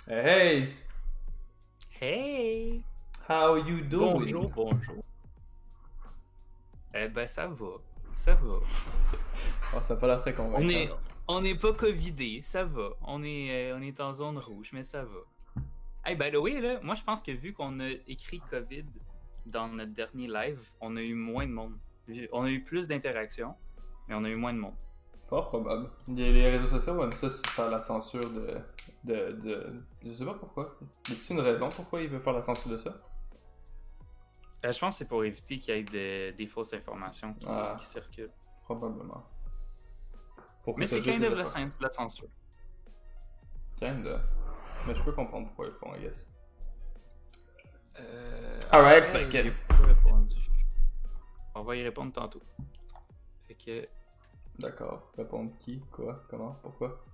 Hey, Hey! how you doing? Bonjour. Eh ben, ça va. Ça va. Oh, ça n'a pas l'air très On convaincant. est, on n'est pas covidé, ça va. On est en zone rouge, mais ça va. Hey, by the way, là, moi, je pense que vu qu'on a écrit COVID dans notre dernier live, on a eu moins de monde. On a eu plus d'interactions, mais on a eu moins de monde. Fort probable. Les réseaux sociaux aiment ça, c'est faire la censure de. Je sais pas pourquoi. Y a-t-il une raison pourquoi ils veulent faire la censure de ça? Je pense que c'est pour éviter qu'il y ait des fausses informations Ah, qui circulent. probablement. Pour que Mais ça c'est juste kind les of affaires. la censure. Kinda. Mais je peux comprendre pourquoi ils le font, I guess. Alright, Après, fait que. j'ai pas répondu. On va y répondre tantôt. Fait que D'accord. Répondre qui? Quoi? Comment? Pourquoi?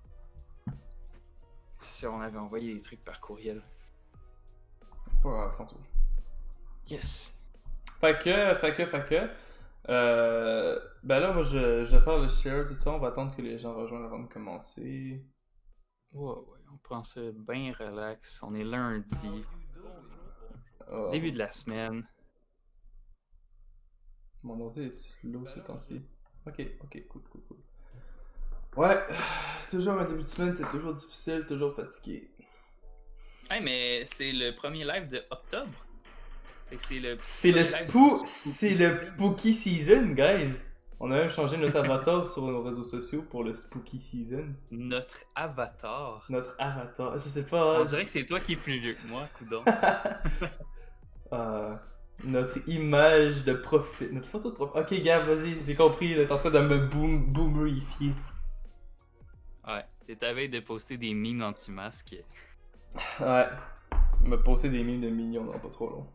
si on avait envoyé des trucs par courriel. Pas grave, tantôt. Yes. Fait que. Ben là, moi, je vais faire le share, tout ça. On va attendre que les gens rejoignent avant de commencer. Ouais, on prend ça bien relax. On est lundi, Oh, début de la semaine. mon ordi est slow ces temps-ci. Ok, cool. Ouais, toujours un début de semaine, c'est toujours difficile, toujours fatigué. Hey, mais c'est le premier live de octobre. Fait que c'est le C'est le premier live du c'est Spooky le Spooky Season, guys. On a même changé notre avatar sur nos réseaux sociaux pour le Spooky Season. Notre avatar. Notre avatar, je sais pas. On dirait que c'est toi qui es plus vieux que moi, coudon. Euh, notre image de profil, notre photo de profil. Ok, gars, vas-y, j'ai compris, là, t'es en train de me boomerifier. Ouais, t'es à veille de poster des mimes anti-masques. Ouais, me poster des mimes de mignons, non, pas trop long.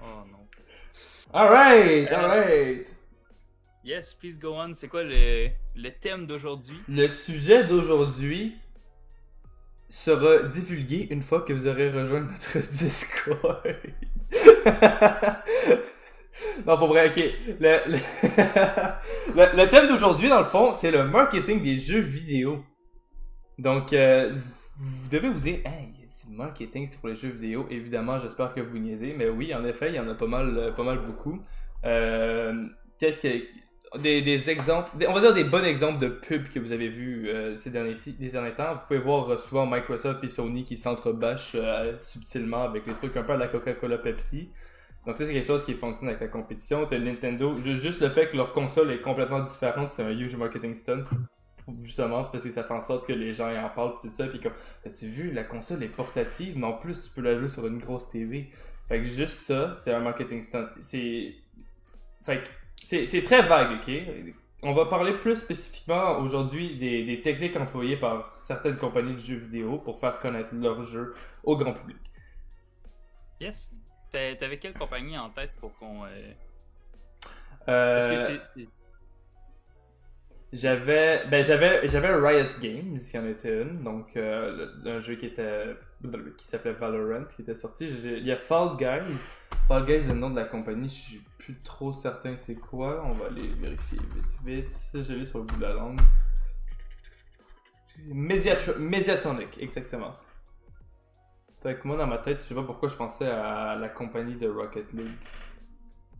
Oh non. Alright. Yes, please go on. C'est quoi le thème d'aujourd'hui? Le sujet d'aujourd'hui sera divulgué une fois que vous aurez rejoint notre Discord. Non, pour vrai, ok. Le thème d'aujourd'hui, dans le fond, c'est le marketing des jeux vidéo. Donc, vous devez vous dire, hey, il y a du marketing sur les jeux vidéo. Évidemment, j'espère que vous niaisez. Mais oui, en effet, il y en a pas mal beaucoup. Qu'est-ce que. Des exemples, on va dire des bons exemples de pubs que vous avez vus ces derniers temps. Vous pouvez voir souvent Microsoft et Sony qui s'entrebâchent subtilement avec des trucs un peu à la Coca-Cola Pepsi. Donc ça, c'est quelque chose qui fonctionne avec la compétition. T'as Nintendo, juste le fait que leur console est complètement différente, c'est un huge marketing stunt. Justement, parce que ça fait en sorte que les gens en parlent tout ça. Puis comme, as-tu vu, la console est portative, mais en plus, tu peux la jouer sur une grosse TV. Fait que juste ça, c'est un marketing stunt. Fait que c'est très vague, ok? On va parler plus spécifiquement aujourd'hui des techniques employées par certaines compagnies de jeux vidéo pour faire connaître leurs jeux au grand public. Yes. T'avais quelle compagnie en tête pour qu'on. Parce que Euh, j'avais Riot Games, qui en était une, donc un jeu qui s'appelait Valorant, qui était sorti. Il y a Fall Guys. Fall Guys, le nom de la compagnie, je suis plus trop certain c'est quoi. On va aller vérifier vite. Ça, je l'ai sur le bout de la langue. Mediatonic, exactement. Fait que moi, dans ma tête, je sais pas pourquoi je pensais à la compagnie de Rocket League.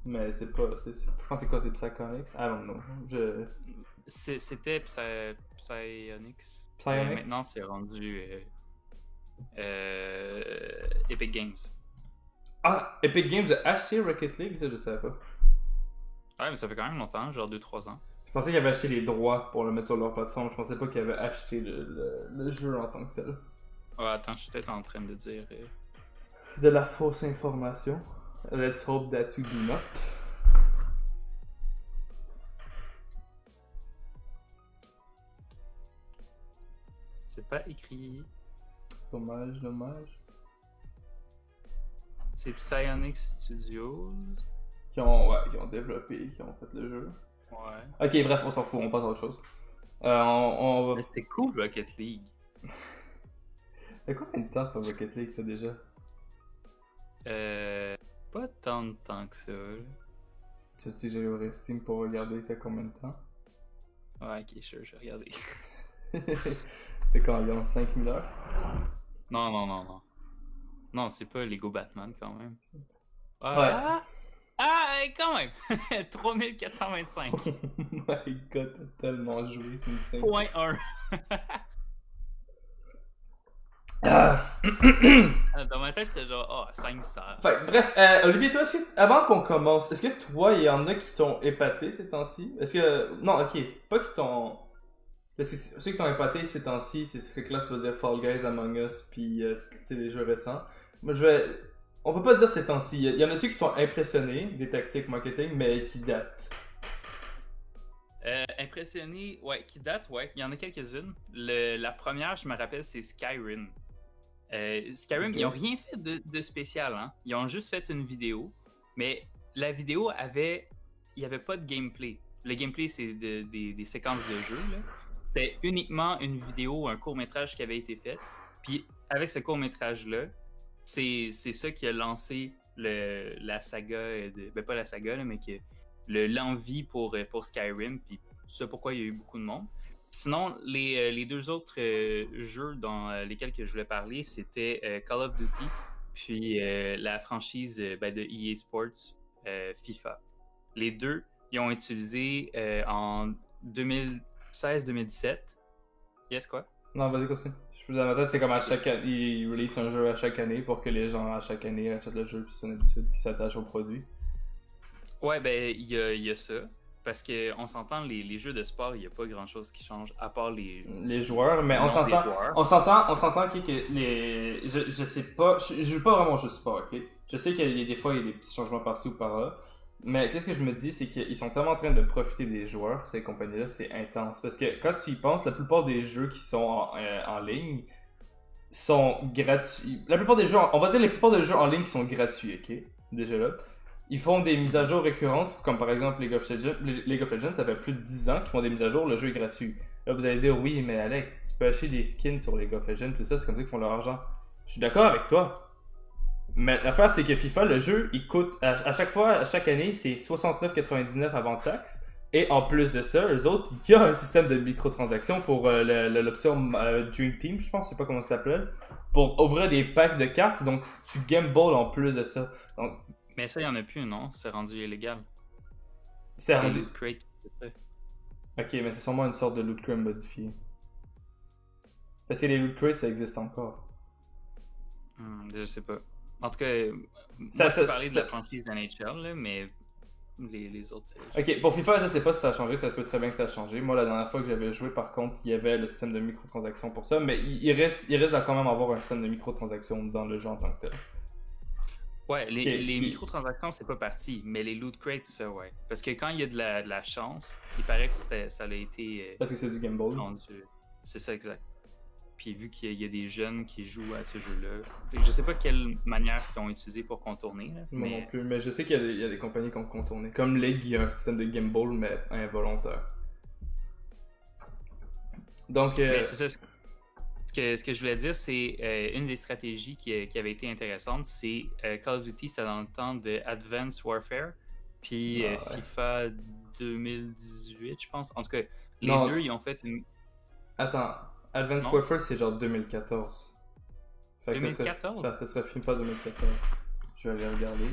Mais c'est pas. Je pense que c'est quoi, c'est Psychonix? I don't know. C'était Psyonix. Mais Psyonix? maintenant, c'est rendu Epic Games. Ah, Epic Games a acheté Rocket League, ça je savais pas. Ouais, mais ça fait quand même longtemps, genre 2-3 ans. Je pensais qu'ils avaient acheté les droits pour le mettre sur leur plateforme. Je pensais pas qu'ils avaient acheté le jeu en tant que tel. Ouais, attends, je suis peut-être en train de dire. De la fausse information. Let's hope that you do not. C'est pas écrit. Dommage. C'est Psyonix Studios. Qui ont développé, qui ont fait le jeu. Ouais. Ok, bref, on s'en fout, on passe à autre chose. On va. Mais c'était cool, Rocket League. Y'a combien de temps sur Rocket League, ça déjà? Pas tant de temps que ça. Tu sais, j'allais ouvrir Steam pour regarder, t'as combien de temps? Ouais, ok, sure, je vais regarder. T'es quand environ 5000 heures? Non, non, non, non. Non, c'est pas Lego Batman quand même. Ouais. Quand même! 3425. My god, t'as tellement joué, c'est une scène. Point 1. Ah. Dans ma tête, c'était genre, 500. Fait, bref, Olivier, toi, avant qu'on commence, est-ce que toi, il y en a qui t'ont épaté ces temps-ci? Est-ce que. Non, ok, pas qui t'ont. Parce que ceux qui t'ont épaté ces temps-ci, c'est ce que là tu vas dire Fall Guys, Among Us, puis les jeux récents. Moi, je vais. On peut pas dire ces temps-ci. Il y en a-tu qui t'ont impressionné, des tactiques marketing, mais qui datent? Impressionné, ouais, qui date, ouais. Il y en a quelques-unes. La première, je me rappelle, c'est Skyrim. Skyrim, Ok. ils ont rien fait de spécial, hein. Ils ont juste fait une vidéo, mais la vidéo avait. Il n'y avait pas de gameplay. Le gameplay, c'est des séquences de jeu, là. C'était uniquement une vidéo, un court-métrage qui avait été fait. Puis avec ce court-métrage-là, c'est ça qui a lancé la saga, ben pas la saga, là, mais l'envie pour Skyrim, puis c'est pourquoi il y a eu beaucoup de monde. Sinon, les deux autres jeux dans lesquels que je voulais parler, c'était Call of Duty, puis la franchise de EA Sports, FIFA. Les deux, ils ont utilisé en 2016-2017. Yes, quoi? Non, vas-y, continue. Je suis dans ma tête, c'est comme à chaque année, ils release un jeu à chaque année pour que les gens à chaque année achètent le jeu, puis c'est une habitude qui s'attache au produit. Ouais, ben, il y a ça. Parce qu'on s'entend, les jeux de sport, il n'y a pas grand-chose qui change, à part Les joueurs, mais le on nom des s'entend, joueurs. ok, que les, je sais pas, je joue pas vraiment au jeu de sport, ok. Je sais qu'il y a des fois il y a des petits changements par-ci ou par-là, mais qu'est-ce que je me dis, c'est qu'ils sont tellement en train de profiter des joueurs, ces compagnies-là, c'est intense, parce que quand tu y penses, la plupart des jeux qui sont en ligne sont gratuits. La plupart des jeux, on va dire les plupart des jeux en ligne qui sont gratuits, ok, déjà là. Ils font des mises à jour récurrentes, comme par exemple League of Legends. League of Legends, ça fait plus de 10 ans qu'ils font des mises à jour, le jeu est gratuit. Là, vous allez dire, oui, mais Alex, tu peux acheter des skins sur League of Legends, tout ça, c'est comme ça qu'ils font leur argent. Je suis d'accord avec toi. Mais l'affaire, c'est que FIFA, le jeu, il coûte, à chaque fois, à chaque année, c'est 69,99 avant taxe. Et en plus de ça, eux autres, il y a un système de microtransactions pour l'option Dream Team, je pense, je sais pas comment ça s'appelle, pour ouvrir des packs de cartes, donc tu gamble en plus de ça. Donc, Mais ça, il n'y en a plus, non? C'est rendu illégal. c'est Les rendu. loot crates, c'est ça. Ok, mais c'est sûrement une sorte de loot crate modifié. Parce que les loot crates, ça existe encore. Je sais pas. En tout cas, Ça, moi, je ça, peux parler de la ça- franchise NHL, là, mais les autres, Ok, pour FIFA, je sais pas si ça a changé, ça se peut très bien que ça a changé. Moi, la dernière fois que j'avais joué, par contre, il y avait le système de microtransactions pour ça, mais il reste à quand même avoir un système de microtransactions dans le jeu en tant que tel. Ouais, les Qui- microtransactions, c'est pas parti, mais les loot crates, ça, ouais. Parce que quand il y a de la chance, il paraît que ça a été Parce que c'est du Game Boy. rendu. C'est ça, exact. Puis vu qu'il y a des jeunes qui jouent à ce jeu-là, fait que je sais pas quelle manière ils ont utilisé pour contourner, là, Moi non mais plus, mais je sais qu'il y a des compagnies qui ont contourné. Comme League, il y a un système de Game Ball, mais involontaire. Donc, mais c'est ça. Ce que je voulais dire, c'est une des stratégies qui avait été intéressante, c'est Call of Duty, c'était dans le temps de Advanced Warfare, puis ouais. FIFA 2018, je pense. En tout cas, les Non. deux, ils ont fait une. Attends, Advanced Non? Warfare, c'est genre 2014. Fait que 2014? ça serait FIFA 2014. Je vais aller regarder.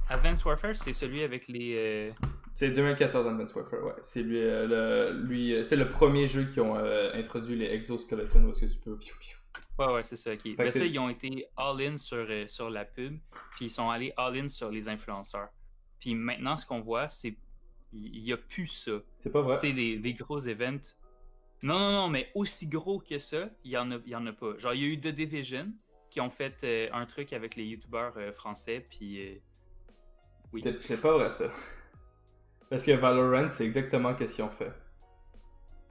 Advanced Warfare, c'est celui avec les. C'est 2014 Advanced Warfare, ouais. C'est c'est le premier jeu qui ont introduit les exoskeletons où est-ce que tu peux. Ouais, c'est ça. Ok. que Ben ça, c'est- ils ont été all-in sur la pub, puis ils sont allés all-in sur les influenceurs. Puis maintenant, ce qu'on voit, c'est. Il n'y a plus ça. C'est pas vrai. Tu sais, des gros events. Non, non, non, mais aussi gros que ça, il y en a pas. Genre, il y a eu The Division qui ont fait un truc avec les youtubeurs français, puis oui. C'est pas vrai ça. Parce que Valorant, c'est exactement ce qu'ils ont fait.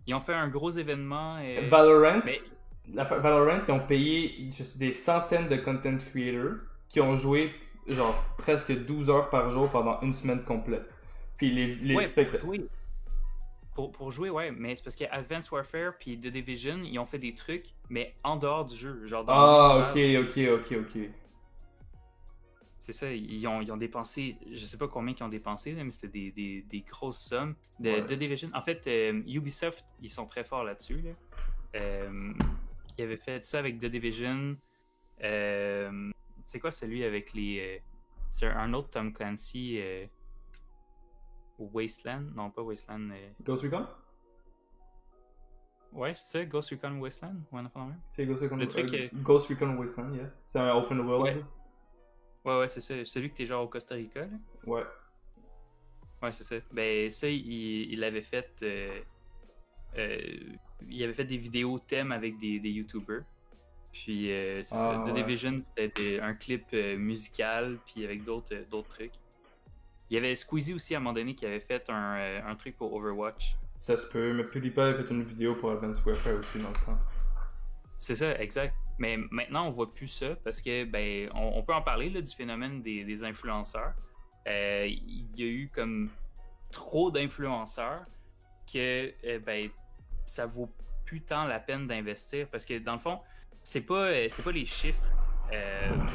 Ils ont fait un gros événement. Valorant, Mais Valorant, ils ont payé juste des centaines de content creators qui ont joué genre presque 12 heures par jour pendant une semaine complète. Puis les ouais, spectateurs. pour jouer, ouais, mais c'est parce qu'Advanced Warfare puis The Division, ils ont fait des trucs, mais en dehors du jeu. Genre dans Ah, ok, l'univers. ok. C'est ça, ils ont dépensé, je sais pas combien ils ont dépensé, là, mais c'était des grosses sommes. Ouais. The Division, en fait, Ubisoft, ils sont très forts là-dessus. Là. Il avait fait ça avec The Division. C'est quoi celui avec les. C'est un autre Tom Clancy. Wasteland? Non, pas Wasteland. Ghost Recon? Ouais, c'est ça, Ghost Recon Wasteland? Ouais, on a même. C'est Ghost Recon, Le truc, Ghost Recon Wasteland, yeah. C'est un open world. Ouais, c'est ça. Celui que t'es genre au Costa Rica, là. Ouais. Ouais, c'est ça. Ben, ça, il avait fait. Il avait fait des vidéos thèmes avec des YouTubers. Puis, c'est ça. The Division, c'était un clip musical, puis avec d'autres trucs. Il y avait Squeezie aussi à un moment donné qui avait fait un truc pour Overwatch. Ça se peut, mais PewDiePie a fait une vidéo pour Advanced Warfare aussi dans le temps. C'est ça, exact. Mais maintenant, on voit plus ça parce que, ben, on peut en parler là, du phénomène des influenceurs. Il y a eu comme trop d'influenceurs que, ben, ça vaut plus tant la peine d'investir parce que, dans le fond, c'est pas les chiffres,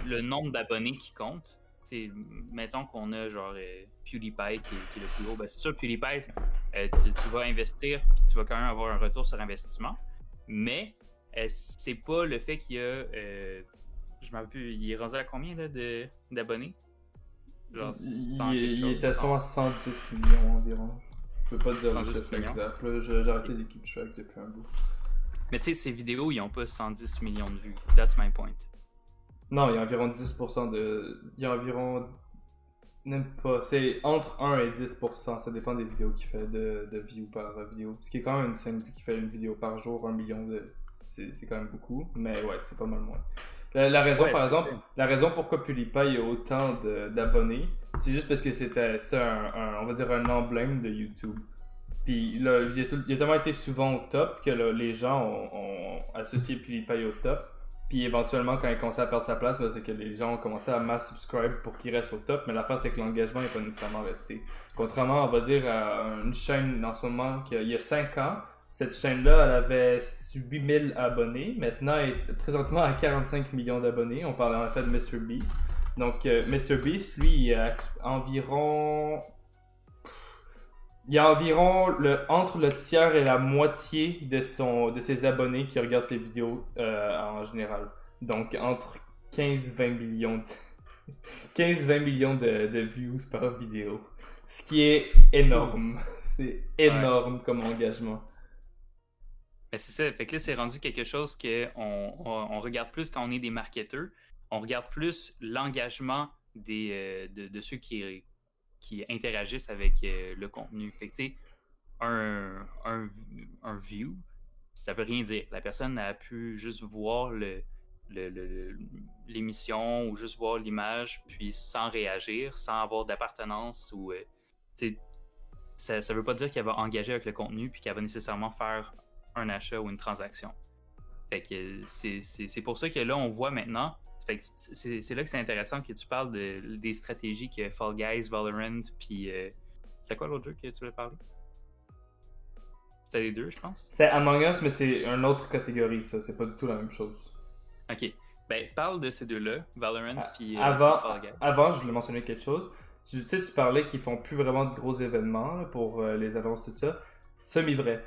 le nombre d'abonnés qui compte. T'sais, mettons qu'on a genre PewDiePie qui est le plus gros, ben c'est sûr PewDiePie, tu vas investir puis tu vas quand même avoir un retour sur investissement, mais c'est pas le fait qu'il y a, je m'en rappelle plus, il est rendu à combien là, d'abonnés? Genre il était à 110 millions environ. Je peux pas te dire le chiffre exact. Là, j'ai arrêté l'équipe Shrek depuis un bout. Mais tu sais, ces vidéos, ils ont pas 110 millions de vues. That's my point. Non, il y a environ 10% de... Il y a environ... Même pas. C'est entre 1 et 10%. Ça dépend des vidéos qu'il fait de views par vidéo. Ce qui est quand même une scène qui fait une vidéo par jour, 1 million de... C'est quand même beaucoup. Mais ouais, c'est pas mal moins. La raison, par exemple, la raison pourquoi PewDiePie a autant d'abonnés, c'est juste parce que c'était on va dire un emblème de YouTube. Puis là, il a tellement été souvent au top que là, les gens ont associé PewDiePie au top. Puis éventuellement, quand il a commencé à perdre sa place, c'est que les gens ont commencé à mass subscribe pour qu'il reste au top. Mais l'affaire, c'est que l'engagement n'est pas nécessairement resté. Contrairement, on va dire, à une chaîne en ce moment, il y a 5 ans, cette chaîne-là, elle avait 8000 abonnés. Maintenant, elle est présentement à 45 millions d'abonnés. On parle en fait de MrBeast. Donc, MrBeast, lui, il a environ... Il y a environ entre le tiers et la moitié de ses abonnés qui regardent ses vidéos en général. Donc entre 15-20 millions 15-20 millions de views par vidéo. Ce qui est énorme. C'est énorme comme engagement. Ben c'est ça. Fait que là, c'est rendu quelque chose qu'on regarde plus quand on est des marketeurs. On regarde plus l'engagement de ceux qui interagissent avec le contenu. Fait que tu sais, un view, ça veut rien dire. La personne a pu juste voir l'émission ou juste voir l'image, puis sans réagir, sans avoir d'appartenance ou tu sais, ça veut pas dire qu'elle va engager avec le contenu puis qu'elle va nécessairement faire un achat ou une transaction. Fait que c'est pour ça que là, on voit maintenant. Fait que c'est là que c'est intéressant que tu parles des stratégies que Fall Guys, Valorant, puis c'est quoi l'autre jeu que tu voulais parler? C'était les deux, je pense. C'est Among Us, mais c'est une autre catégorie, ça. C'est pas du tout la même chose. Ok. Ben, parle de ces deux-là, Valorant puis Fall Guys. Avant, je voulais mentionner quelque chose. Tu sais, tu parlais qu'ils font plus vraiment de gros événements là, pour les annonces, tout ça. Semi-vrai.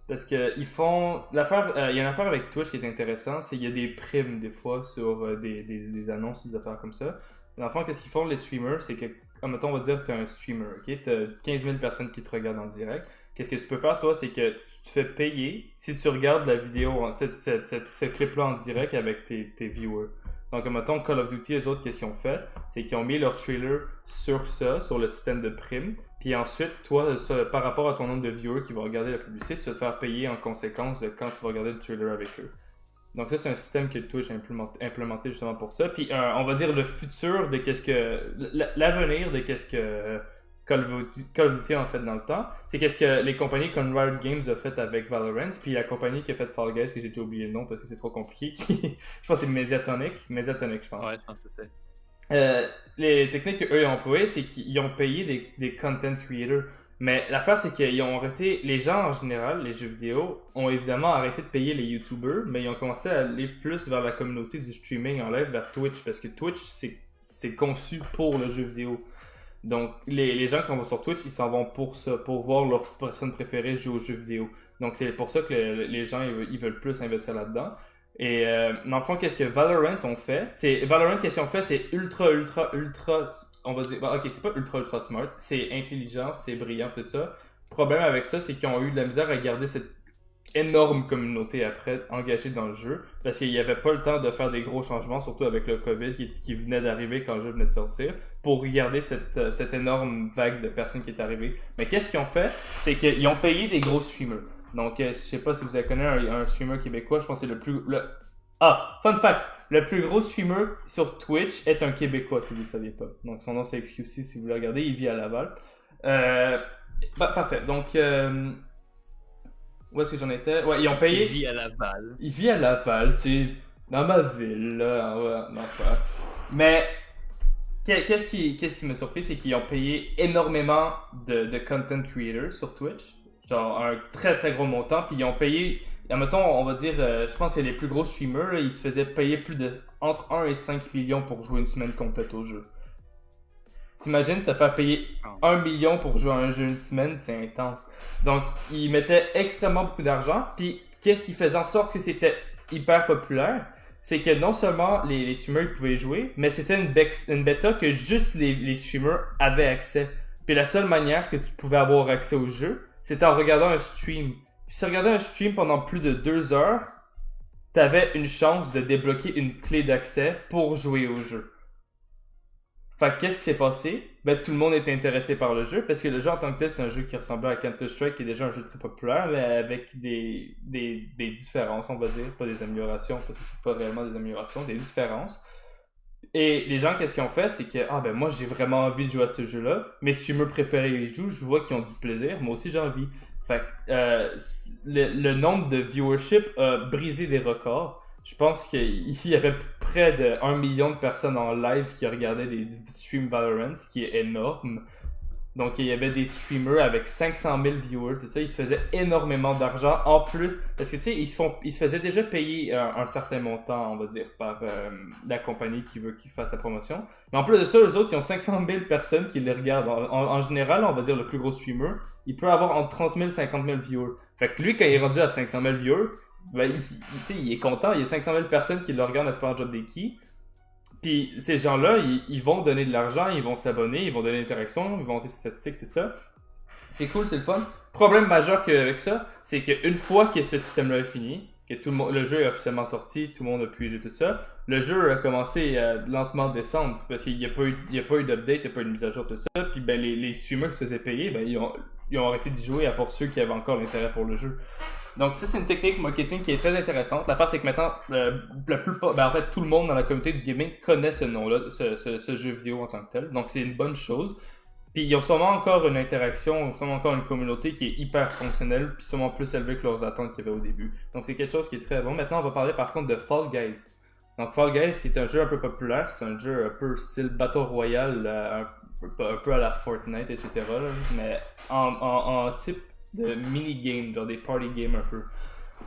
Parce que ils font l'affaire, il y a une affaire avec Twitch qui est intéressante, c'est qu'il y a des primes des fois sur des annonces ou des affaires comme ça. Dans le fond, qu'est-ce qu'ils font les streamers, c'est que, comme mettons, on va dire que tu es un streamer, ok, tu as 15 000 personnes qui te regardent en direct. Qu'est-ce que tu peux faire toi, c'est que tu te fais payer si tu regardes la vidéo, ce clip-là en direct avec tes viewers. Donc, mettons, Call of Duty, eux autres, qu'est-ce qu'ils ont fait? C'est qu'ils ont mis leur trailer sur ça, sur le système de prime. Puis ensuite, toi, par rapport à ton nombre de viewers qui vont regarder la publicité, tu vas te faire payer en conséquence de quand tu vas regarder le trailer avec eux. Donc ça, c'est un système que Twitch a implémenté justement pour ça. Puis on va dire le futur de qu'est-ce que... L'avenir de qu'est-ce que Call of Duty a fait dans le temps, c'est qu'est-ce que les compagnies comme Riot Games a fait avec Valorant, puis la compagnie qui a fait Fall Guys, que j'ai déjà oublié le nom parce que c'est trop compliqué, je pense que c'est Mediatonic, je pense. Ouais, je pense que c'est ça. Les techniques qu'eux ont employées, c'est qu'ils ont payé des content creators. Mais l'affaire, c'est qu'ils ont arrêté, les gens en général, les jeux vidéo, ont évidemment arrêté de payer les YouTubers, mais ils ont commencé à aller plus vers la communauté du streaming en live, vers Twitch, parce que Twitch, c'est conçu pour le jeu vidéo. Donc, les gens qui s'en vont sur Twitch, ils s'en vont pour ça, pour voir leur personne préférée jouer aux jeux vidéo. Donc c'est pour ça que les gens ils veulent plus investir là-dedans. Et dans le fond, qu'est-ce que Valorant ont fait? Valorant, qu'est-ce qu'ils ont fait? C'est ultra, on va dire, ok, c'est pas ultra smart, c'est intelligent, c'est brillant, tout ça. Le problème avec ça, c'est qu'ils ont eu de la misère à garder cette énorme communauté après engagée dans le jeu, parce qu'il n'y avait pas le temps de faire des gros changements, surtout avec le COVID qui venait d'arriver quand le jeu venait de sortir, pour regarder cette énorme vague de personnes qui est arrivée. Mais qu'est-ce qu'ils ont fait? C'est qu'ils ont payé des gros streamers. Donc, je sais pas si vous avez connu un streamer québécois, je pense que c'est Ah, fun fact! Le plus gros streamer sur Twitch est un Québécois, si vous ne le saviez pas. Donc, son nom c'est XQC, si vous le regardez, il vit à Laval. Parfait. Donc, où est-ce que j'en étais? Ouais, ils ont payé. Il vit à Laval. Il vit à Laval, tu sais, dans ma ville, là. Ouais, non, pas. Mais, qu'est-ce qui m'a surpris, c'est qu'ils ont payé énormément de content creators sur Twitch. Genre, un très très gros montant. Puis ils ont payé, admettons, on va dire, je pense que les plus gros streamers, là, ils se faisaient payer entre 1 et 5 millions pour jouer une semaine complète au jeu. T'imagines te faire payer 1 million pour jouer à un jeu une semaine, c'est intense. Donc, ils mettaient extrêmement beaucoup d'argent. Puis, qu'est-ce qui faisait en sorte que c'était hyper populaire? C'est que non seulement les streamers pouvaient jouer, mais c'était une bêta que juste les streamers avaient accès. Puis la seule manière que tu pouvais avoir accès au jeu, c'était en regardant un stream. Puis si tu regardais un stream pendant plus de 2 heures, t'avais une chance de débloquer une clé d'accès pour jouer au jeu. Fait que qu'est-ce qui s'est passé? Ben tout le monde était intéressé par le jeu parce que le jeu en tant que tel c'est un jeu qui ressemblait à Counter-Strike qui est déjà un jeu très populaire mais avec des différences on va dire, pas des améliorations parce que c'est pas réellement des améliorations, des différences. Et les gens qu'est-ce qu'ils ont fait c'est que ben moi j'ai vraiment envie de jouer à ce jeu-là, mes streamers préférés ils jouent, je vois qu'ils ont du plaisir, moi aussi j'ai envie. Fait que le nombre de viewership a brisé des records. Je pense qu'il y avait près de 1 million de personnes en live qui regardaient des streams Valorant, ce qui est énorme. Donc il y avait des streamers avec 500 000 viewers, tout ça. Ils se faisaient énormément d'argent en plus. Parce que tu sais, ils se faisaient déjà payer un certain montant, on va dire, par la compagnie qui veut qu'ils fassent la promotion. Mais en plus de ça, eux autres, ils ont 500 000 personnes qui les regardent. En général, on va dire le plus gros streamer, il peut avoir entre 30 000 et 50 000 viewers. Fait que lui, quand il est rendu à 500 000 viewers, ben, il est content, il y a 500 000 personnes qui le regardent à ce point job des keys. Puis ces gens-là, ils vont donner de l'argent, ils vont s'abonner, ils vont donner l'interaction, ils vont monter des statistiques, tout ça. C'est cool, c'est le fun. Problème majeur avec ça, c'est qu'une fois que ce système-là est fini, que le jeu est officiellement sorti, tout le monde a pu jouer tout ça, le jeu a commencé à lentement descendre parce qu'il n'y a pas eu d'update, il n'y a pas eu de mise à jour, tout ça. Puis ben, les streamers qui se faisaient payer, ben, ils ont arrêté d'y jouer à part ceux qui avaient encore l'intérêt pour le jeu. Donc ça c'est une technique marketing qui est très intéressante. L'affaire c'est que maintenant la plupart, en fait tout le monde dans la communauté du gaming connaît ce nom-là, ce jeu vidéo en tant que tel. Donc c'est une bonne chose. Puis ils ont sûrement encore une interaction, sûrement encore une communauté qui est hyper fonctionnelle, puis sûrement plus élevée que leurs attentes qu'il y avait au début. Donc c'est quelque chose qui est très bon. Maintenant on va parler par contre de Fall Guys. Donc Fall Guys qui est un jeu un peu populaire, c'est un jeu un peu style Battle Royale, un peu à la Fortnite, etc. Là, mais en type de mini-game, genre des party games un peu.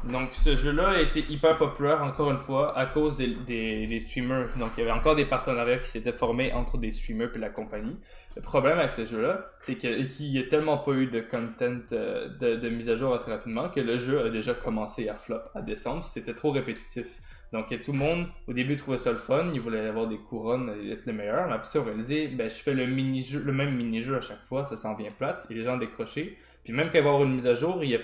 Donc ce jeu-là a été hyper populaire encore une fois à cause des streamers. Donc il y avait encore des partenariats qui s'étaient formés entre des streamers et la compagnie. Le problème avec ce jeu-là, c'est qu'il n'y a tellement pas eu de content de mise à jour assez rapidement que le jeu a déjà commencé à flop, à descendre. C'était trop répétitif. Donc tout le monde au début trouvait ça le fun, ils voulaient avoir des couronnes et être les meilleurs. Mais après ça, on réalisait, ben je fais le même mini-jeu à chaque fois, ça s'en vient plate et les gens décrochaient. Puis même qu'il va y avoir une mise à jour, il n'y a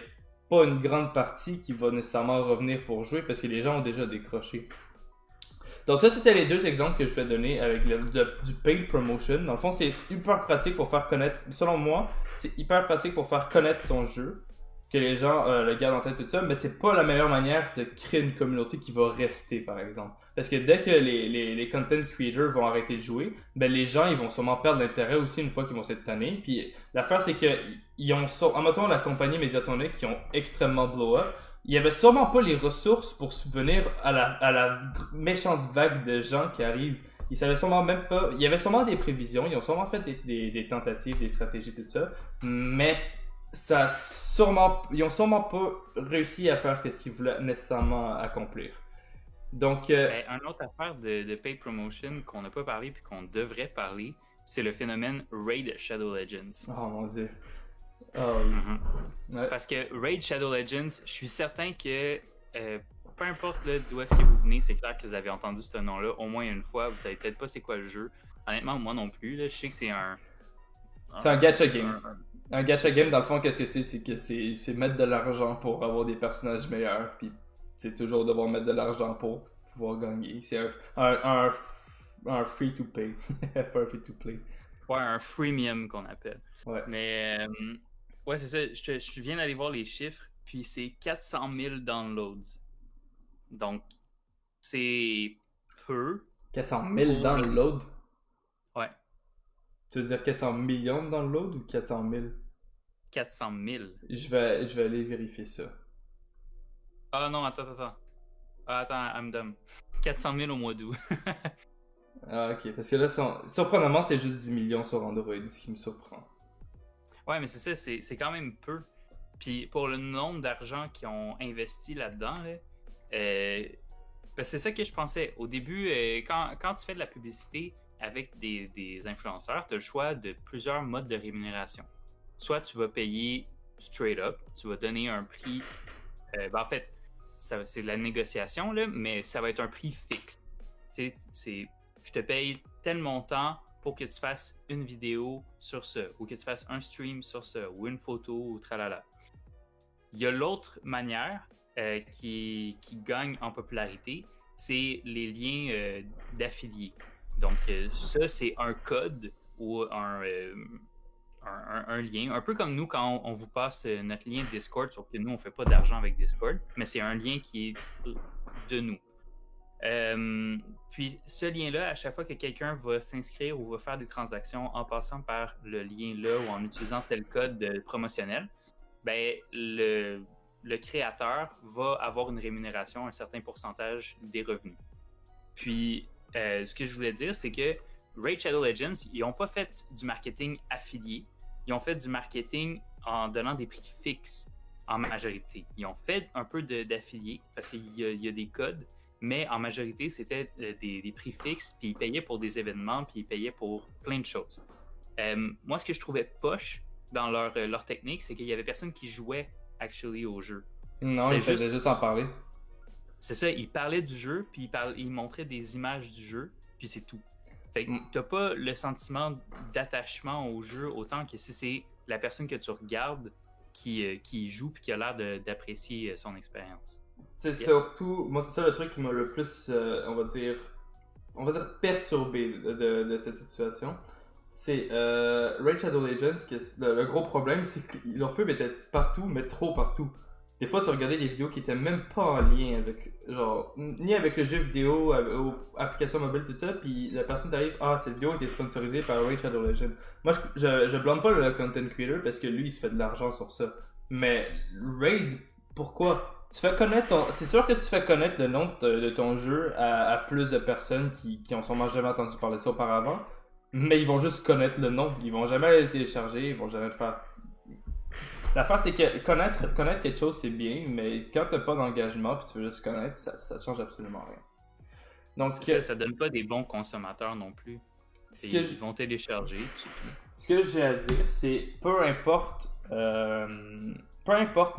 pas une grande partie qui va nécessairement revenir pour jouer parce que les gens ont déjà décroché. Donc ça c'était les deux exemples que je vais donner avec du paid promotion. Dans le fond c'est hyper pratique pour faire connaître, selon moi, c'est hyper pratique pour faire connaître ton jeu, que les gens le gardent en tête tout ça, mais c'est pas la meilleure manière de créer une communauté qui va rester par exemple. Parce que dès que les content creators vont arrêter de jouer, ben les gens ils vont sûrement perdre l'intérêt aussi une fois qu'ils vont s'être tannés. Puis l'affaire c'est que en mettant la compagnie Mediatonic qui ont extrêmement blow up, il y avait sûrement pas les ressources pour subvenir à la méchante vague de gens qui arrivent. Ils savaient sûrement même pas. Il y avait sûrement des prévisions, ils ont sûrement fait des tentatives, des stratégies, tout ça, mais ils ont sûrement pas réussi à faire ce qu'ils voulaient nécessairement accomplir. Donc, une autre affaire de paid promotion qu'on n'a pas parlé puis qu'on devrait parler, c'est le phénomène Raid Shadow Legends. oh mon dieu. Ah oui. Ouais. Parce que Raid Shadow Legends, je suis certain que peu importe d'où est-ce que vous venez, c'est clair que vous avez entendu ce nom-là au moins une fois. Vous savez peut-être pas c'est quoi le jeu. Honnêtement, moi non plus. Là, je sais que c'est C'est un gacha game. Un gacha C'est game, ça. dans le fond, qu'est-ce que c'est? C'est que c'est mettre de l'argent pour avoir des personnages meilleurs, puis c'est toujours devoir mettre de l'argent pour pouvoir gagner. C'est un free-to-pay. Pas un free-to-play. Ouais, un freemium qu'on appelle. Ouais. Mais ouais, c'est ça. Je viens d'aller voir les chiffres, puis c'est 400 000 downloads. Donc, c'est peu. 400 000 downloads? Ouais, Tu veux dire 400 millions de downloads ou 400 000? 400 000. Je vais aller vérifier ça. Ah non, attends. Ah, attends, I'm dumb. 400 000 au mois d'août. Ah, ok. Parce que là, surprenamment, c'est juste 10 millions sur Android, ce qui me surprend. Ouais, mais c'est ça, c'est quand même peu. Puis pour le nombre d'argent qu'ils ont investi là-dedans, là, ben, c'est ça que je pensais. Au début, quand tu fais de la publicité avec des influenceurs, tu as le choix de plusieurs modes de rémunération. Soit tu vas payer straight up, tu vas donner un prix. Ben, en fait, c'est de la négociation, là, mais ça va être un prix fixe. Je te paye tel montant pour que tu fasses une vidéo sur ça, ou que tu fasses un stream sur ça, ou une photo, ou tralala. Il y a l'autre manière qui gagne en popularité, c'est les liens d'affiliés. Donc, ça, c'est un code ou un lien. Un peu comme nous, quand on vous passe notre lien Discord, sauf que nous, on ne fait pas d'argent avec Discord, mais c'est un lien qui est de nous. Puis ce lien-là, à chaque fois que quelqu'un va s'inscrire ou va faire des transactions en passant par le lien-là ou en utilisant tel code promotionnel, ben le créateur va avoir une rémunération, un certain pourcentage des revenus. Puis ce que je voulais dire, c'est que Raid Shadow Legends, ils n'ont pas fait du marketing affilié, ils ont fait du marketing en donnant des prix fixes en majorité. Ils ont fait un peu d'affilié parce qu'il y a des codes, mais en majorité, c'était des prix fixes, puis ils payaient pour des événements, puis ils payaient pour plein de choses. Moi, ce que je trouvais poche dans leur technique, c'est qu'il y avait personne qui jouait actually au jeu. Non, il faisait juste en parler. C'est ça, ils parlaient du jeu, puis ils montraient des images du jeu, puis c'est tout. Fait que t'as pas le sentiment d'attachement au jeu autant que si c'est la personne que tu regardes qui joue, puis qui a l'air d'apprécier son expérience. C'est surtout, moi c'est ça le truc qui m'a le plus, on va dire perturbé de cette situation. C'est Raid Shadow Legends, le gros problème c'est que leur pub était partout, mais trop partout. Des fois tu regardais des vidéos qui étaient même pas en lien avec, genre, ni avec le jeu vidéo, ou application mobile, tout ça, puis la personne t'arrive, ah cette vidéo était sponsorisée par Raid Shadow Legends. Moi je blâme pas le content creator parce que lui il se fait de l'argent sur ça. Mais Raid, pourquoi? C'est sûr que tu fais connaître le nom de ton jeu à plus de personnes qui ont sûrement jamais entendu parler de ça auparavant, mais ils vont juste connaître le nom, ils vont jamais le télécharger, ils vont jamais le faire. L'affaire c'est que connaître quelque chose c'est bien, mais quand t'as pas d'engagement puis tu veux juste connaître, ça change absolument rien. Donc ça donne pas des bons consommateurs non plus. Ils vont télécharger, c'est tout. Ce que j'ai à dire, c'est peu importe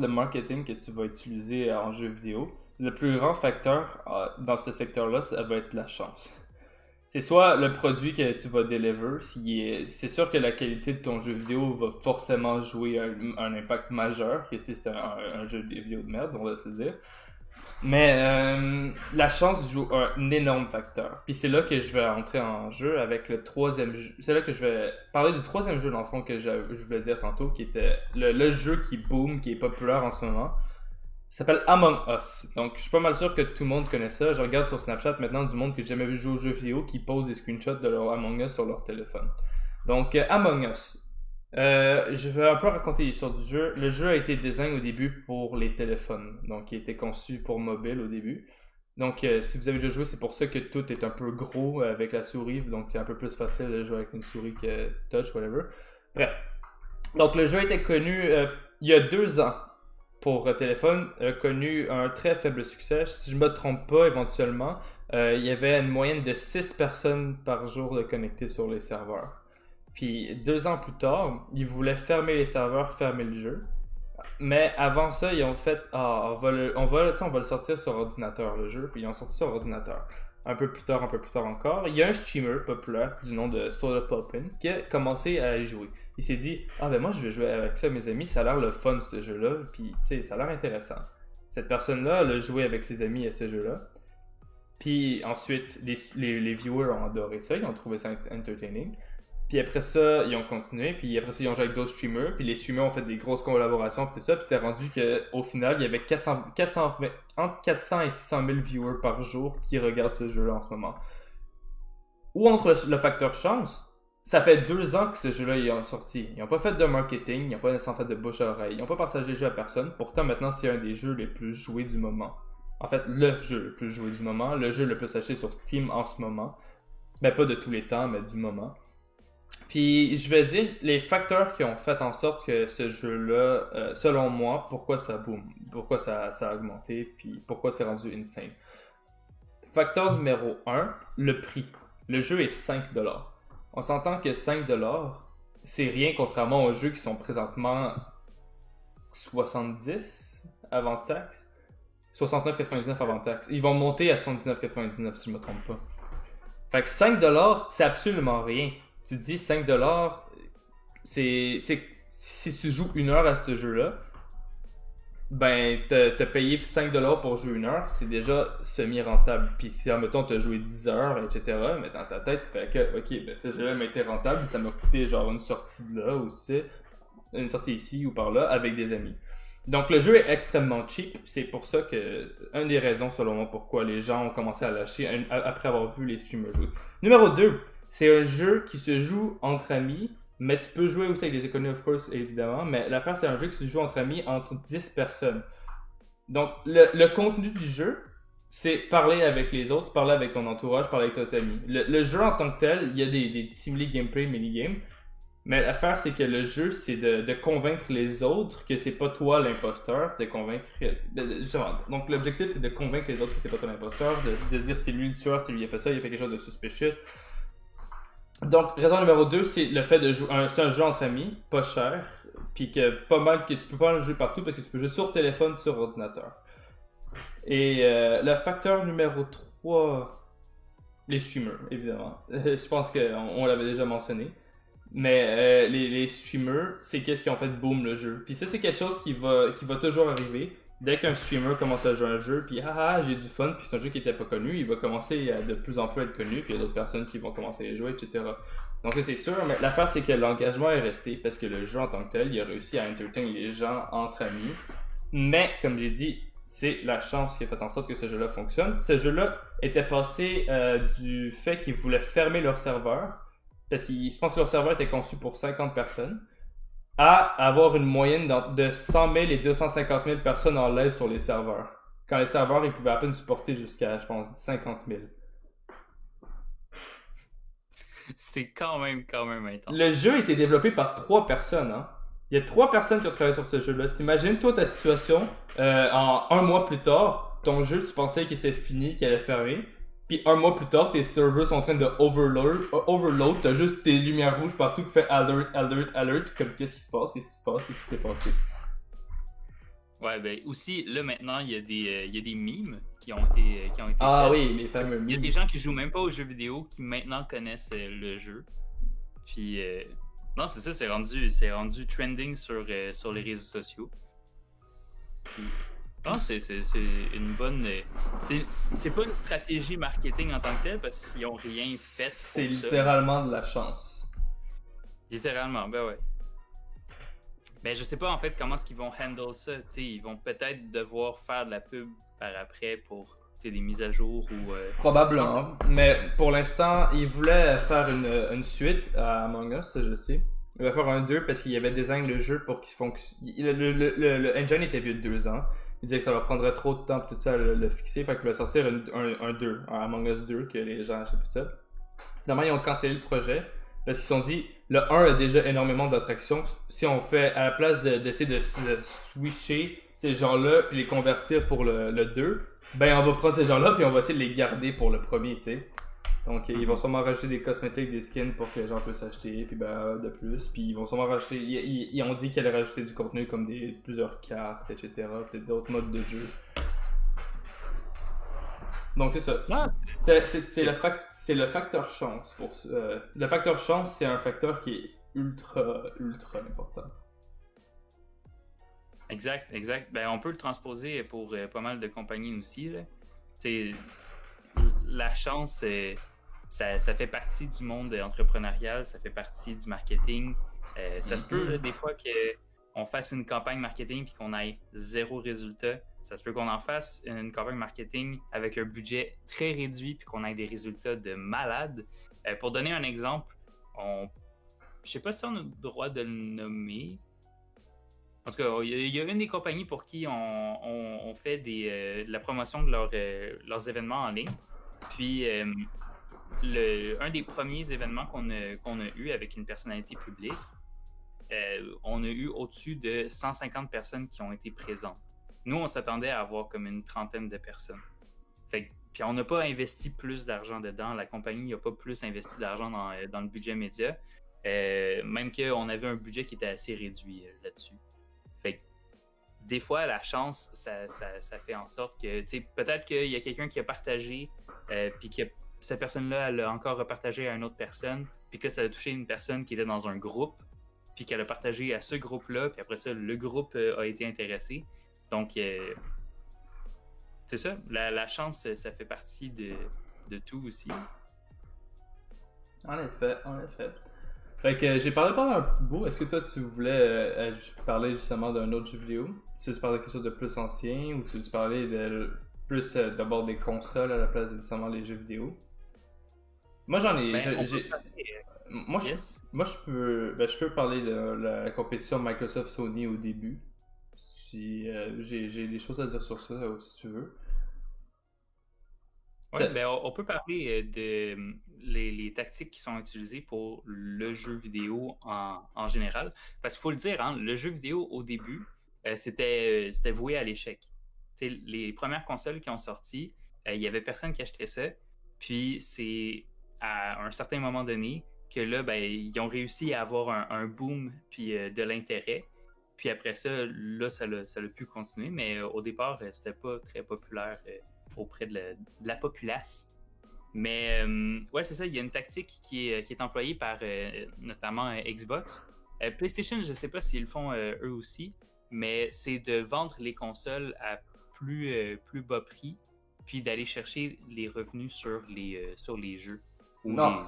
le marketing que tu vas utiliser en jeu vidéo, le plus grand facteur dans ce secteur-là, ça va être la chance. C'est soit le produit que tu vas deliver, c'est sûr que la qualité de ton jeu vidéo va forcément jouer un impact majeur, que si c'est un jeu vidéo de merde, on va se dire. Mais la chance joue un énorme facteur. Puis c'est là que je vais entrer en jeu avec le troisième jeu. C'est là que je vais parler du troisième jeu dans le fond que je voulais dire tantôt, qui était le jeu qui boom, qui est populaire en ce moment. Ça s'appelle Among Us. Donc je suis pas mal sûr que tout le monde connaît ça. Je regarde sur Snapchat maintenant du monde que j'ai jamais vu jouer aux jeux vidéo qui pose des screenshots de leur Among Us sur leur téléphone. Donc Among Us. Je vais un peu raconter l'histoire du jeu. Le jeu a été design au début pour les téléphones, donc il a été conçu pour mobile au début. Donc si vous avez déjà joué, c'est pour ça que tout est un peu gros avec la souris, donc c'est un peu plus facile de jouer avec une souris que touch, whatever. Bref. Donc le jeu a été connu il y a 2 ans pour téléphone, a connu un très faible succès. Si je me trompe pas, éventuellement, il y avait une moyenne de 6 personnes par jour de connectées sur les serveurs. Puis 2 ans plus tard, ils voulaient fermer les serveurs, fermer le jeu. Mais avant ça, ils ont fait on va le sortir sur ordinateur le jeu, puis ils ont sorti sur ordinateur. Un peu plus tard encore, il y a un streamer populaire du nom de Soda Poppin qui a commencé à y jouer. Il s'est dit ben moi je vais jouer avec ça mes amis, ça a l'air le fun ce jeu-là, puis tu sais, ça a l'air intéressant. Cette personne-là, elle a joué avec ses amis à ce jeu-là. Puis ensuite, les viewers ont adoré ça, ils ont trouvé ça entertaining. Puis après ça, ils ont continué, puis après ça, ils ont joué avec d'autres streamers, puis les streamers ont fait des grosses collaborations, puis tout ça, puis c'était rendu qu'au final, il y avait entre 400 et 600 000 viewers par jour qui regardent ce jeu-là en ce moment. Ou entre le facteur chance, ça fait 2 ans que ce jeu-là est sorti. Ils n'ont pas fait de marketing, ils n'ont pas nécessairement fait de bouche à oreille, ils n'ont pas partagé le jeu à personne, pourtant maintenant, c'est un des jeux les plus joués du moment. En fait, le jeu le plus joué du moment, le jeu le plus acheté sur Steam en ce moment. Ben, pas de tous les temps, mais du moment. Puis je vais dire les facteurs qui ont fait en sorte que ce jeu-là, selon moi, pourquoi ça boom, pourquoi ça a augmenté, puis pourquoi c'est rendu insane. Facteur numéro 1, le prix. Le jeu est 5$. On s'entend que 5$, c'est rien contrairement aux jeux qui sont présentement 70$ avant taxe. 69,99$ avant taxe. Ils vont monter à 79,99$ si je me trompe pas. Fait que 5$, c'est absolument rien. Tu te dis 5$, c'est si tu joues 1 heure à ce jeu-là, ben t'as payé 5$ pour jouer 1 heure, c'est déjà semi-rentable. Puis si, admettons, t'as joué 10 heures, etc., mais dans ta tête, tu fais que, ok, ben ce jeu-là m'a été rentable, ça m'a coûté genre une sortie de là aussi, une sortie ici ou par là, avec des amis. Donc le jeu est extrêmement cheap, c'est pour ça que, une des raisons selon moi pourquoi les gens ont commencé à lâcher après avoir vu les streamers jouer. Numéro 2, c'est un jeu qui se joue entre amis, mais tu peux jouer aussi avec des économies, of course, évidemment, mais l'affaire c'est un jeu qui se joue entre amis entre 10 personnes. Donc le contenu du jeu, c'est parler avec les autres, parler avec ton entourage, parler avec ton ami. Le jeu en tant que tel, il y a des simili gameplay, mini-games, mais l'affaire, c'est que le jeu, c'est de convaincre les autres que c'est pas toi l'imposteur, de convaincre... Donc l'objectif, c'est de convaincre les autres que c'est pas toi l'imposteur, de dire c'est lui le tueur, c'est lui qui a fait ça, il a fait quelque chose de suspicious. Donc, raison numéro 2, c'est le fait de jouer... C'est un jeu entre amis, pas cher, puis que pas mal que tu peux pas le jouer partout parce que tu peux jouer sur téléphone, sur ordinateur. Et le facteur numéro 3, les streamers, évidemment. Je pense qu'on l'avait déjà mentionné. Mais les streamers, c'est qu'est-ce qui ont fait boom le jeu. Puis ça, c'est quelque chose qui va toujours arriver. Dès qu'un streamer commence à jouer un jeu, puis j'ai du fun, puis c'est un jeu qui était pas connu, il va commencer à de plus en plus être connu, puis il y a d'autres personnes qui vont commencer à jouer, etc. Donc ça, c'est sûr, mais l'affaire, c'est que l'engagement est resté, parce que le jeu en tant que tel, il a réussi à entertainer les gens entre amis. Mais, comme j'ai dit, c'est la chance qui a fait en sorte que ce jeu-là fonctionne. Ce jeu-là était passé du fait qu'ils voulaient fermer leur serveur, parce qu'ils se pensent que leur serveur était conçu pour 50 personnes, à avoir une moyenne de 100 000 et 250 000 personnes en live sur les serveurs. Quand les serveurs, ils pouvaient à peine supporter jusqu'à, je pense, 50 000. C'est quand même intense. Le jeu a été développé par 3 personnes, hein. Il y a 3 personnes qui ont travaillé sur ce jeu-là. T'imagines, toi, ta situation, en 1 mois plus tard, ton jeu, tu pensais qu'il était fini, qu'il allait fermer. Puis 1 mois plus tard, tes servers sont en train de overload, t'as juste tes lumières rouges partout qui fait alert, puis comme qu'est-ce qui se passe, qu'est-ce qui s'est passé. Ouais, ben aussi, là maintenant, il y a des memes qui ont été Ah faits. oui, les fameux memes. Il y a des gens qui jouent même pas aux jeux vidéo qui maintenant connaissent le jeu. Puis, non, c'est ça, c'est rendu trending sur les réseaux sociaux. Puis, non, c'est une bonne... C'est pas une stratégie marketing en tant que telle, parce qu'ils ont rien fait pour ça. C'est littéralement de la chance. Littéralement, ben ouais. Ben je sais pas en fait comment est-ce qu'ils vont handle ça. T'sais, ils vont peut-être devoir faire de la pub par après pour des mises à jour ou... Probablement, mais pour l'instant, ils voulaient faire une suite à Among Us, je sais. Ils voulaient faire un 2 parce qu'il y avait design le jeu pour qu'il fonctionne. Le engine était vieux de 2 ans. Ils disaient que ça leur prendrait trop de temps pour tout ça le fixer. Fait qu'ils voulaient sortir un 2, un Among Us 2 que les gens achètent tout ça. Finalement, ils ont cancellé le projet parce qu'ils se sont dit le 1 a déjà énormément d'attractions. Si on fait, à la place d'essayer de switcher ces gens-là puis les convertir pour le 2, ben on va prendre ces gens-là puis on va essayer de les garder pour le premier, tu sais. Donc, ils vont sûrement rajouter des cosmétiques, des skins pour que les gens puissent acheter, puis ben, de plus. Puis, ils vont sûrement rajouter. Ils ont dit qu'ils allaient rajouter du contenu comme plusieurs cartes, etc. Peut-être d'autres modes de jeu. Donc, c'est ça. Ah, C'est le facteur chance. Le facteur chance, c'est un facteur qui est ultra important. exact. Ben, on peut le transposer pour pas mal de compagnies aussi. Là. T'sais, la chance, ça fait partie du monde entrepreneurial, ça fait partie du marketing. Ça se peut là, des fois qu'on fasse une campagne marketing et qu'on ait 0 résultat. Ça se peut qu'on en fasse une campagne marketing avec un budget très réduit puis qu'on ait des résultats de malade. Pour donner un exemple, je sais pas si on a le droit de le nommer. En tout cas, il y a une des compagnies pour qui on fait de la promotion de leurs événements en ligne. Puis, un des premiers événements qu'on a eu avec une personnalité publique, on a eu au-dessus de 150 personnes qui ont été présentes. Nous, on s'attendait à avoir comme une trentaine de personnes. Puis on n'a pas investi plus d'argent dedans. La compagnie n'a pas plus investi d'argent dans le budget média. Même qu'on avait un budget qui était assez réduit là-dessus. Des fois, la chance, ça fait en sorte que, peut-être qu'il y a quelqu'un qui a partagé, puis que cette personne-là, elle a encore repartagé à une autre personne, puis que ça a touché une personne qui était dans un groupe, puis qu'elle a partagé à ce groupe-là, puis après ça, le groupe a été intéressé. Donc, c'est ça, la chance, ça fait partie de tout aussi. En effet. Fait que j'ai parlé pendant un petit bout. Est-ce que toi tu voulais parler justement d'un autre jeu vidéo? Tu veux parler de quelque chose de plus ancien ou tu veux parler plus d'abord des consoles à la place de justement les jeux vidéo? Moi j'en ai. Moi je peux parler de la compétition Microsoft-Sony au début. Si j'ai des choses à dire sur ça si tu veux. Oui, ben, on peut parler de les tactiques qui sont utilisées pour le jeu vidéo en général. Parce qu'il faut le dire, hein, le jeu vidéo au début, c'était voué à l'échec. T'sais, les premières consoles qui ont sorti, il n'y avait personne qui achetait ça. Puis c'est à un certain moment donné que là, ben, ils ont réussi à avoir un boom puis de l'intérêt. Puis après ça, là, ça l'a pu continuer. Mais au départ, c'était pas très populaire auprès de la populace. Mais ouais, c'est ça, il y a une tactique qui est employée par notamment Xbox. PlayStation, je ne sais pas s'ils le font eux aussi, mais c'est de vendre les consoles à plus bas prix, puis d'aller chercher les revenus sur les jeux. Non,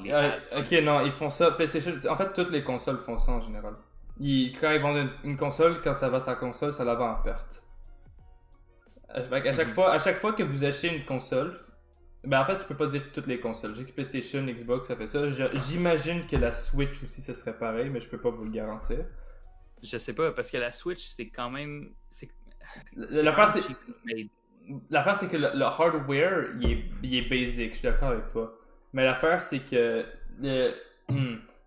ok, non, ils font ça. PlayStation, en fait, toutes les consoles font ça en général. Quand ils vendent une console, quand ça va sa console, ça la vend en perte. À chaque fois que vous achetez une console, ben en fait, tu peux pas dire toutes les consoles. J'ai que PlayStation, Xbox, ça fait ça. J'imagine que la Switch aussi, ça serait pareil, mais je peux pas vous le garantir. Je sais pas, parce que la Switch, c'est quand même. L'affaire, c'est que le hardware, il est basic, je suis d'accord avec toi. Mais l'affaire, c'est que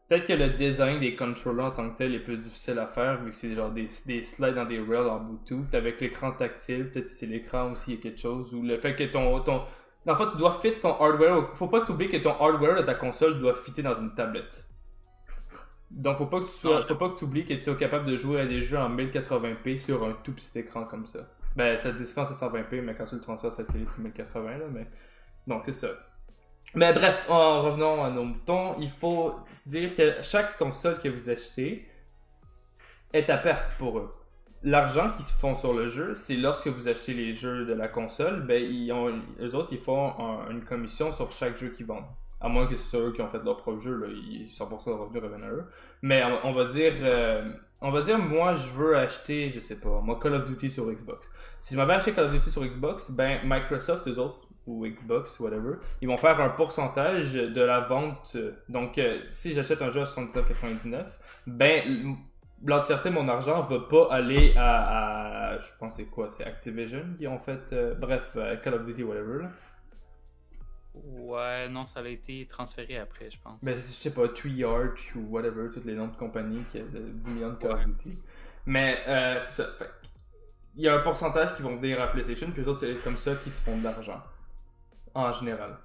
peut-être que le design des controllers en tant que tel est plus difficile à faire, vu que c'est genre des slides dans des rails en Bluetooth, avec l'écran tactile, peut-être que c'est l'écran aussi, il y a quelque chose, ou le fait que en fait, tu dois fit ton hardware. Faut pas t'oublier que ton hardware de ta console doit fitter dans une tablette. Donc, faut pas que tu oublies que tu es capable de jouer à des jeux en 1080p sur un tout petit écran comme ça. Ben, ça descend à 120p, mais quand tu le transfères, ça fait 1080, là, mais... Donc, c'est ça. Mais bref, en revenant à nos moutons, il faut se dire que chaque console que vous achetez est à perte pour eux. L'argent qu'ils se font sur le jeu, c'est lorsque vous achetez les jeux de la console, ben eux autres, ils font une commission sur chaque jeu qu'ils vendent. À moins que ce soit eux qui ont fait leur propre jeu, là, 100% de revenus reviennent à eux. Mais on va dire, moi, je veux acheter, je sais pas, moi, Call of Duty sur Xbox. Si je m'avais acheté Call of Duty sur Xbox, ben Microsoft, eux autres, ou Xbox, whatever, ils vont faire un pourcentage de la vente. Donc, si j'achète un jeu à 79,99, ben l'entièreté de mon argent va pas aller à je pense c'est quoi, c'est Activision qui ont fait, Call of Duty, whatever, là. Ouais, non, ça a été transféré après, je pense. Ben, je sais pas, Treyarch ou whatever, tous les noms de compagnies qui ont 10 millions de Call of Duty. Mais, c'est ça. Fait, il y a un pourcentage qui vont venir à PlayStation, puis les autres, c'est comme ça qu'ils se font de l'argent. En général.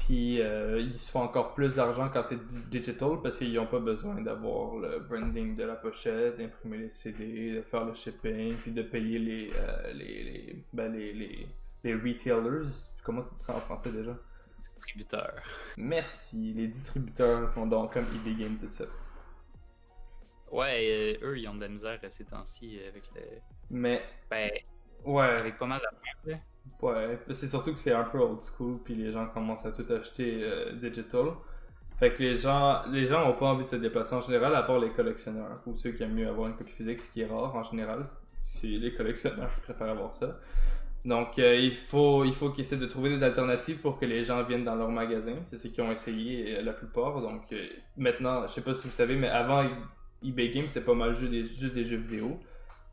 Puis ils se font encore plus d'argent quand c'est digital parce qu'ils n'ont pas besoin d'avoir le branding de la pochette, d'imprimer les CD, de faire le shipping, puis de payer les retailers. Comment tu dis ça en français déjà? Distributeur. Merci, les distributeurs font donc comme EB Games, tout ça. Ouais, eux, ils ont de la misère ces temps-ci avec le. Mais, Ben, ouais, avec pas mal d'affaires, là. ouais, c'est surtout que c'est un peu old school, puis les gens commencent à tout acheter digital. Fait que les gens ont pas envie de se déplacer en général, à part les collectionneurs, ou ceux qui aiment mieux avoir une copie physique, ce qui est rare en général, c'est les collectionneurs qui préfèrent avoir ça. Donc il faut qu'ils essaient de trouver des alternatives pour que les gens viennent dans leur magasin. C'est ceux qui ont essayé la plupart. Donc maintenant, je sais pas si vous savez, mais avant eBay Games c'était pas mal juste des jeux vidéo.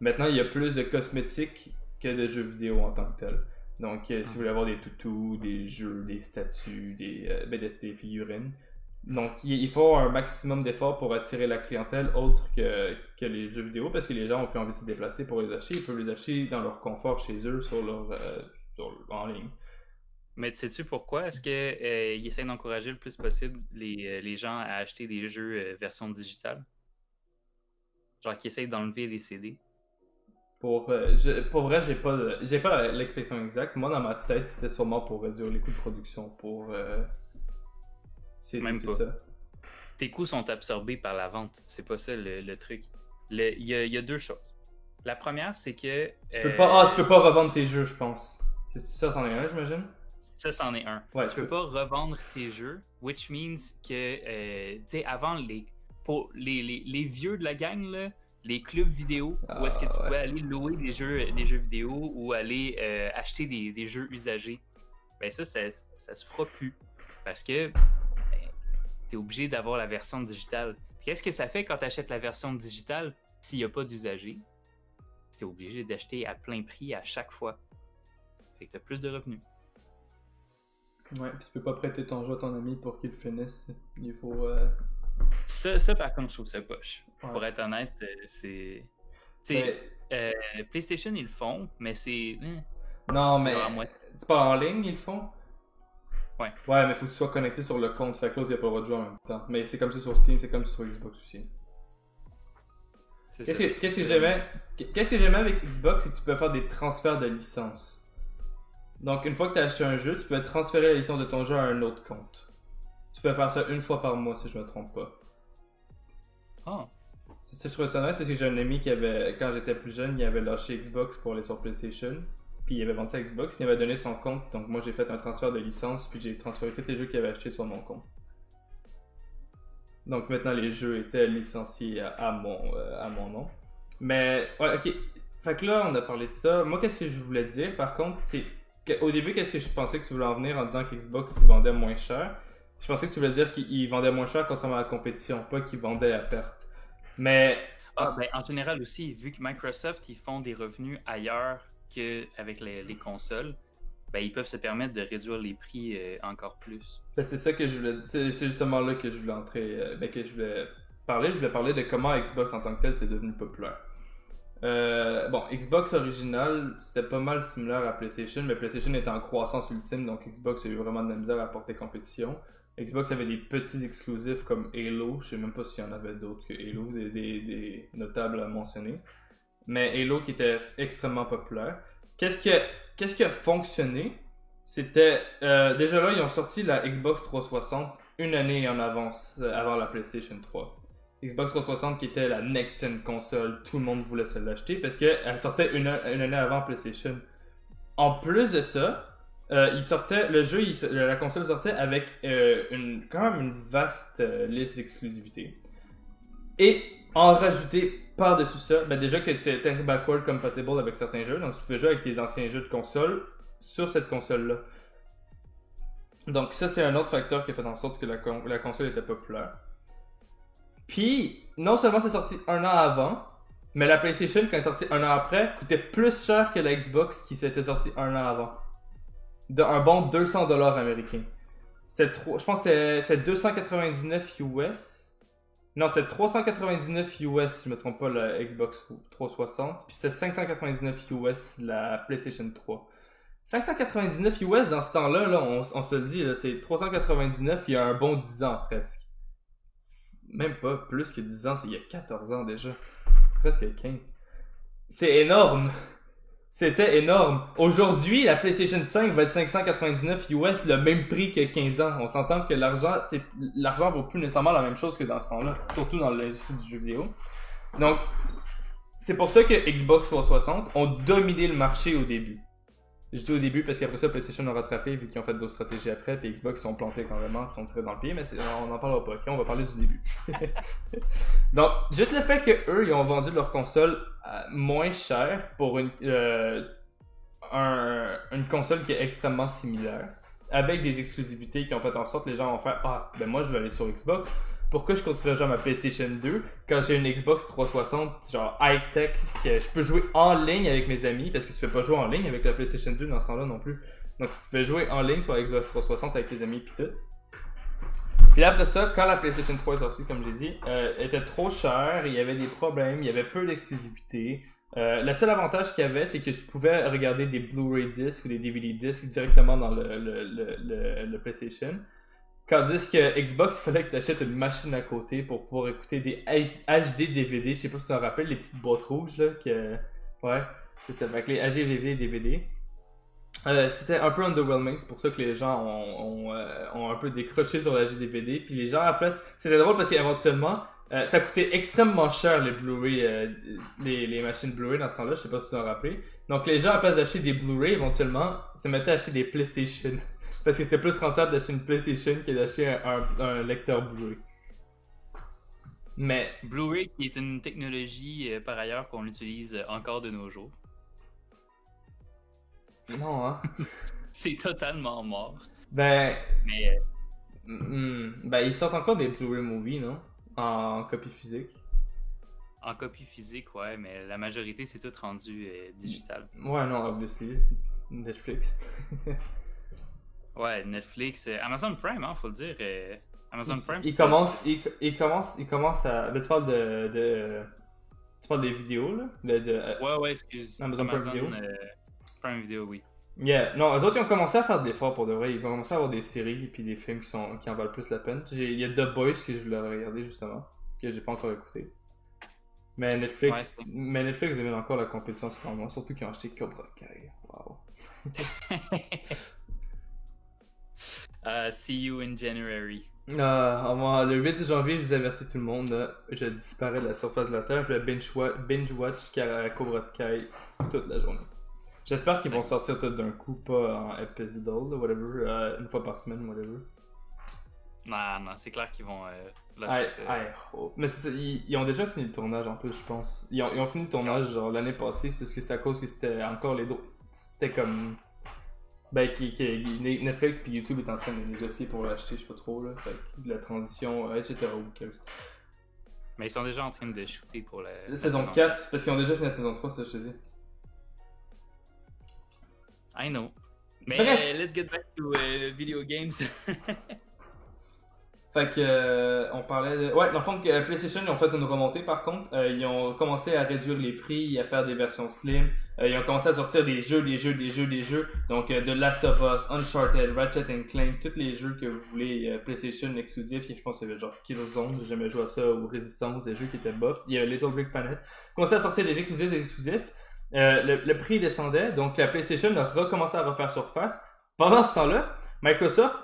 Maintenant il y a plus de cosmétiques que de jeux vidéo en tant que tel. Donc si vous voulez avoir des toutous, des jeux, des statues, des figurines. Donc il faut un maximum d'efforts pour attirer la clientèle autre que les jeux vidéo parce que les gens ont plus envie de se déplacer pour les acheter. Ils peuvent les acheter dans leur confort chez eux en ligne. Mais sais-tu pourquoi? Est-ce qu'ils essaient d'encourager le plus possible les gens à acheter des jeux version digitale? Genre qu'ils essayent d'enlever des CD? Pour vrai, j'ai pas l'expression exacte. Moi, dans ma tête, c'était sûrement pour réduire les coûts de production pour c'est Même tout pas. ça. Tes coûts sont absorbés par la vente. C'est pas ça le truc. Il y a deux choses. La première, c'est que. Tu peux pas revendre tes jeux, je pense. C'est ça, c'en est un, j'imagine? Ça, c'en est un. Ouais, tu peux pas revendre tes jeux, which means que, tu sais, avant, pour les vieux de la gang, là, les clubs vidéo, où est-ce que tu pouvais aller louer des jeux vidéo ou aller acheter des jeux usagés, ben ça se fera plus. Parce que t'es obligé d'avoir la version digitale. Puis qu'est-ce que ça fait quand t'achètes la version digitale s'il n'y a pas d'usagers? T'es obligé d'acheter à plein prix à chaque fois. Fait que t'as plus de revenus. Ouais, puis tu peux pas prêter ton jeu à ton ami pour qu'il le finisse. Il faut. Ça, par contre, je trouve ça poche. Ouais. Pour être honnête, c'est. PlayStation, ils le font, mais c'est. Non, c'est mais. C'est pas en ligne, ils le font? Ouais. Ouais, mais faut que tu sois connecté sur le compte. Fait que l'autre, il a pas le droit de jouer en même temps. Mais c'est comme ça sur Steam, c'est comme ça sur Xbox aussi. Qu'est-ce que j'aimais avec Xbox, c'est que tu peux faire des transferts de licence. Donc, une fois que tu as acheté un jeu, tu peux transférer la licence de ton jeu à un autre compte. Tu peux faire ça une fois par mois, si je me trompe pas. Ah. Ça, je trouvais ça nice parce que j'ai un ami qui avait, quand j'étais plus jeune, il avait lâché Xbox pour aller sur PlayStation. Puis il avait vendu ça à Xbox, puis il m'avait donné son compte. Donc moi, j'ai fait un transfert de licence, puis j'ai transféré tous les jeux qu'il avait achetés sur mon compte. Donc maintenant, les jeux étaient licenciés à mon nom. Mais, ouais, ok. Fait que là, on a parlé de ça. Moi, qu'est-ce que je voulais dire, par contre, c'est qu'au début, qu'est-ce que je pensais que tu voulais en venir en disant qu'Xbox vendait moins cher? Je pensais que tu voulais dire qu'ils vendaient moins cher contrairement à la compétition, pas qu'ils vendaient à perte. Mais... Ben, en général aussi, vu que Microsoft, ils font des revenus ailleurs qu'avec les consoles, ben, ils peuvent se permettre de réduire les prix encore plus. Ben, c'est ça que je voulais... C'est justement là que je voulais entrer... que je voulais parler. Je voulais parler de comment Xbox en tant que tel c'est devenu populaire. Bon, Xbox original, c'était pas mal similaire à PlayStation, mais PlayStation était en croissance ultime, donc Xbox a eu vraiment de la misère à porter compétition. Xbox avait des petits exclusifs comme Halo, je sais même pas s'il y en avait d'autres que Halo, des notables à mentionner. Mais Halo qui était extrêmement populaire. Qu'est-ce qui a fonctionné? C'était... déjà là, ils ont sorti la Xbox 360 une année en avance, avant la PlayStation 3. Xbox 360 qui était la next-gen console, tout le monde voulait se l'acheter parce qu'elle sortait une année avant PlayStation. En plus de ça, la console sortait avec quand même une vaste liste d'exclusivités. Et en rajouter par-dessus ça, ben déjà que tu étais backward compatible avec certains jeux, donc tu peux jouer avec tes anciens jeux de console sur cette console-là. Donc ça, c'est un autre facteur qui a fait en sorte que la console était populaire. Puis, non seulement c'est sorti un an avant, mais la PlayStation, quand elle est sortie un an après, coûtait plus cher que la Xbox qui s'était sortie un an avant. Un bon 200$ américains. Je pense que c'était 299 US. Non, c'était 399 US, si je me trompe pas, la Xbox 360. Puis c'était 599 US la PlayStation 3. 599 US dans ce temps-là, là, on se le dit, là, c'est 399 il y a un bon 10 ans presque. Même pas plus que 10 ans, c'est il y a 14 ans déjà. Presque 15. C'est énorme. C'était énorme. Aujourd'hui, la PlayStation 5 va être 599 US, le même prix que 15 ans. On s'entend que l'argent vaut plus nécessairement la même chose que dans ce temps-là, surtout dans l'industrie du jeu vidéo. Donc, c'est pour ça que Xbox 360 ont dominé le marché au début. Je dis au début parce qu'après ça, PlayStation a rattrapé vu qu'ils ont fait d'autres stratégies après, puis Xbox sont plantés carrément, sont tirés dans le pied, mais on n'en parlera pas, ok? On va parler du début. Donc, juste le fait qu'eux, ils ont vendu leur console moins cher pour une console qui est extrêmement similaire, avec des exclusivités qui ont fait en sorte que les gens vont faire « Ah, ben moi je vais aller sur Xbox, pourquoi je continuerais genre ma PlayStation 2 quand j'ai une Xbox 360 genre high-tech que je peux jouer en ligne avec mes amis parce que tu fais pas jouer en ligne avec la PlayStation 2 dans ce temps-là non plus. Donc tu fais jouer en ligne sur la Xbox 360 avec tes amis pis tout. Puis là, après ça, quand la PlayStation 3 est sortie, comme j'ai dit, était trop chère, il y avait des problèmes, il y avait peu d'exclusivité. Le seul avantage qu'il y avait, c'est que tu pouvais regarder des Blu-ray discs ou des DVD discs directement dans le PlayStation. Tandis que Xbox, il fallait que tu achètes une machine à côté pour pouvoir écouter des HD DVD. Je sais pas si tu t'en rappelles, les petites boîtes rouges là. Ouais, c'est ça. Avec les HD DVD. C'était un peu underwhelming, c'est pour ça que les gens ont un peu décroché sur la HD DVD. Puis les gens, à la place, c'était drôle parce qu'éventuellement, ça coûtait extrêmement cher les Blu-ray, les machines Blu-ray dans ce temps-là. Je sais pas si tu t'en rappelles. Donc les gens, à la place d'acheter des Blu-ray, éventuellement, se mettaient à acheter des PlayStation. Parce que c'était plus rentable d'acheter une PlayStation que d'acheter un lecteur Blu-ray. Mais Blu-ray qui est une technologie par ailleurs qu'on utilise encore de nos jours. Non, hein. C'est totalement mort. Ben, Mais ils sortent encore des Blu-ray movies, non? En copie physique. en copie physique, ouais, mais la majorité c'est tout rendu digital. Ouais, non, obviously. Netflix. Ouais, Netflix, Amazon Prime, hein, faut le dire. Amazon Prime. Il commence à. Ben, tu parles tu parles des vidéos, là? Ouais, excuse. Amazon Prime Video. Prime Video, oui. Yeah, non, eux autres ils ont commencé à faire de l'effort pour de vrai. Ils ont commencé à avoir des séries et puis des films qui en valent plus la peine. Il y a The Boys que je voulais regarder justement, que j'ai pas encore écouté. Mais Netflix demande encore la compétition sur moi, surtout qu'ils ont acheté Cobra Kai. Wow. See you in January. Le 8 janvier, je vous avertis tout le monde, je disparais de la surface de la Terre, je vais binge-watch Cobra Kai toute la journée. J'espère qu'ils vont sortir tout d'un coup, pas en episode, whatever, une fois par semaine, whatever. Non, c'est clair qu'ils vont lâcher ça. Mais ils ont déjà fini le tournage en plus, je pense. Ils ont fini le tournage genre l'année passée, c'est juste que c'est à cause que c'était encore les deux. C'était comme. Netflix puis YouTube est en train de négocier pour l'acheter, je sais pas trop, là. Fait que la transition, etc. Mais ils sont déjà en train de shooter pour la saison 4, parce qu'ils ont déjà fini la saison 3, ça je te dis. I know. Mais let's get back to video games. Fait que on parlait de. Ouais, dans le fond, PlayStation ils ont fait une remontée par contre. Ils ont commencé à réduire les prix, à faire des versions slim. Ils ont commencé à sortir des jeux. Donc The Last of Us, Uncharted, Ratchet & Clank, tous les jeux que vous voulez PlayStation exclusifs. Je pense qu'il y avait genre Killzone, j'ai jamais joué à ça, ou Resistance, des jeux qui étaient bof. Il y avait Little Big Planet. Ils ont commencé à sortir des exclusifs. Le prix descendait, donc la PlayStation a recommencé à refaire surface. Pendant ce temps-là, Microsoft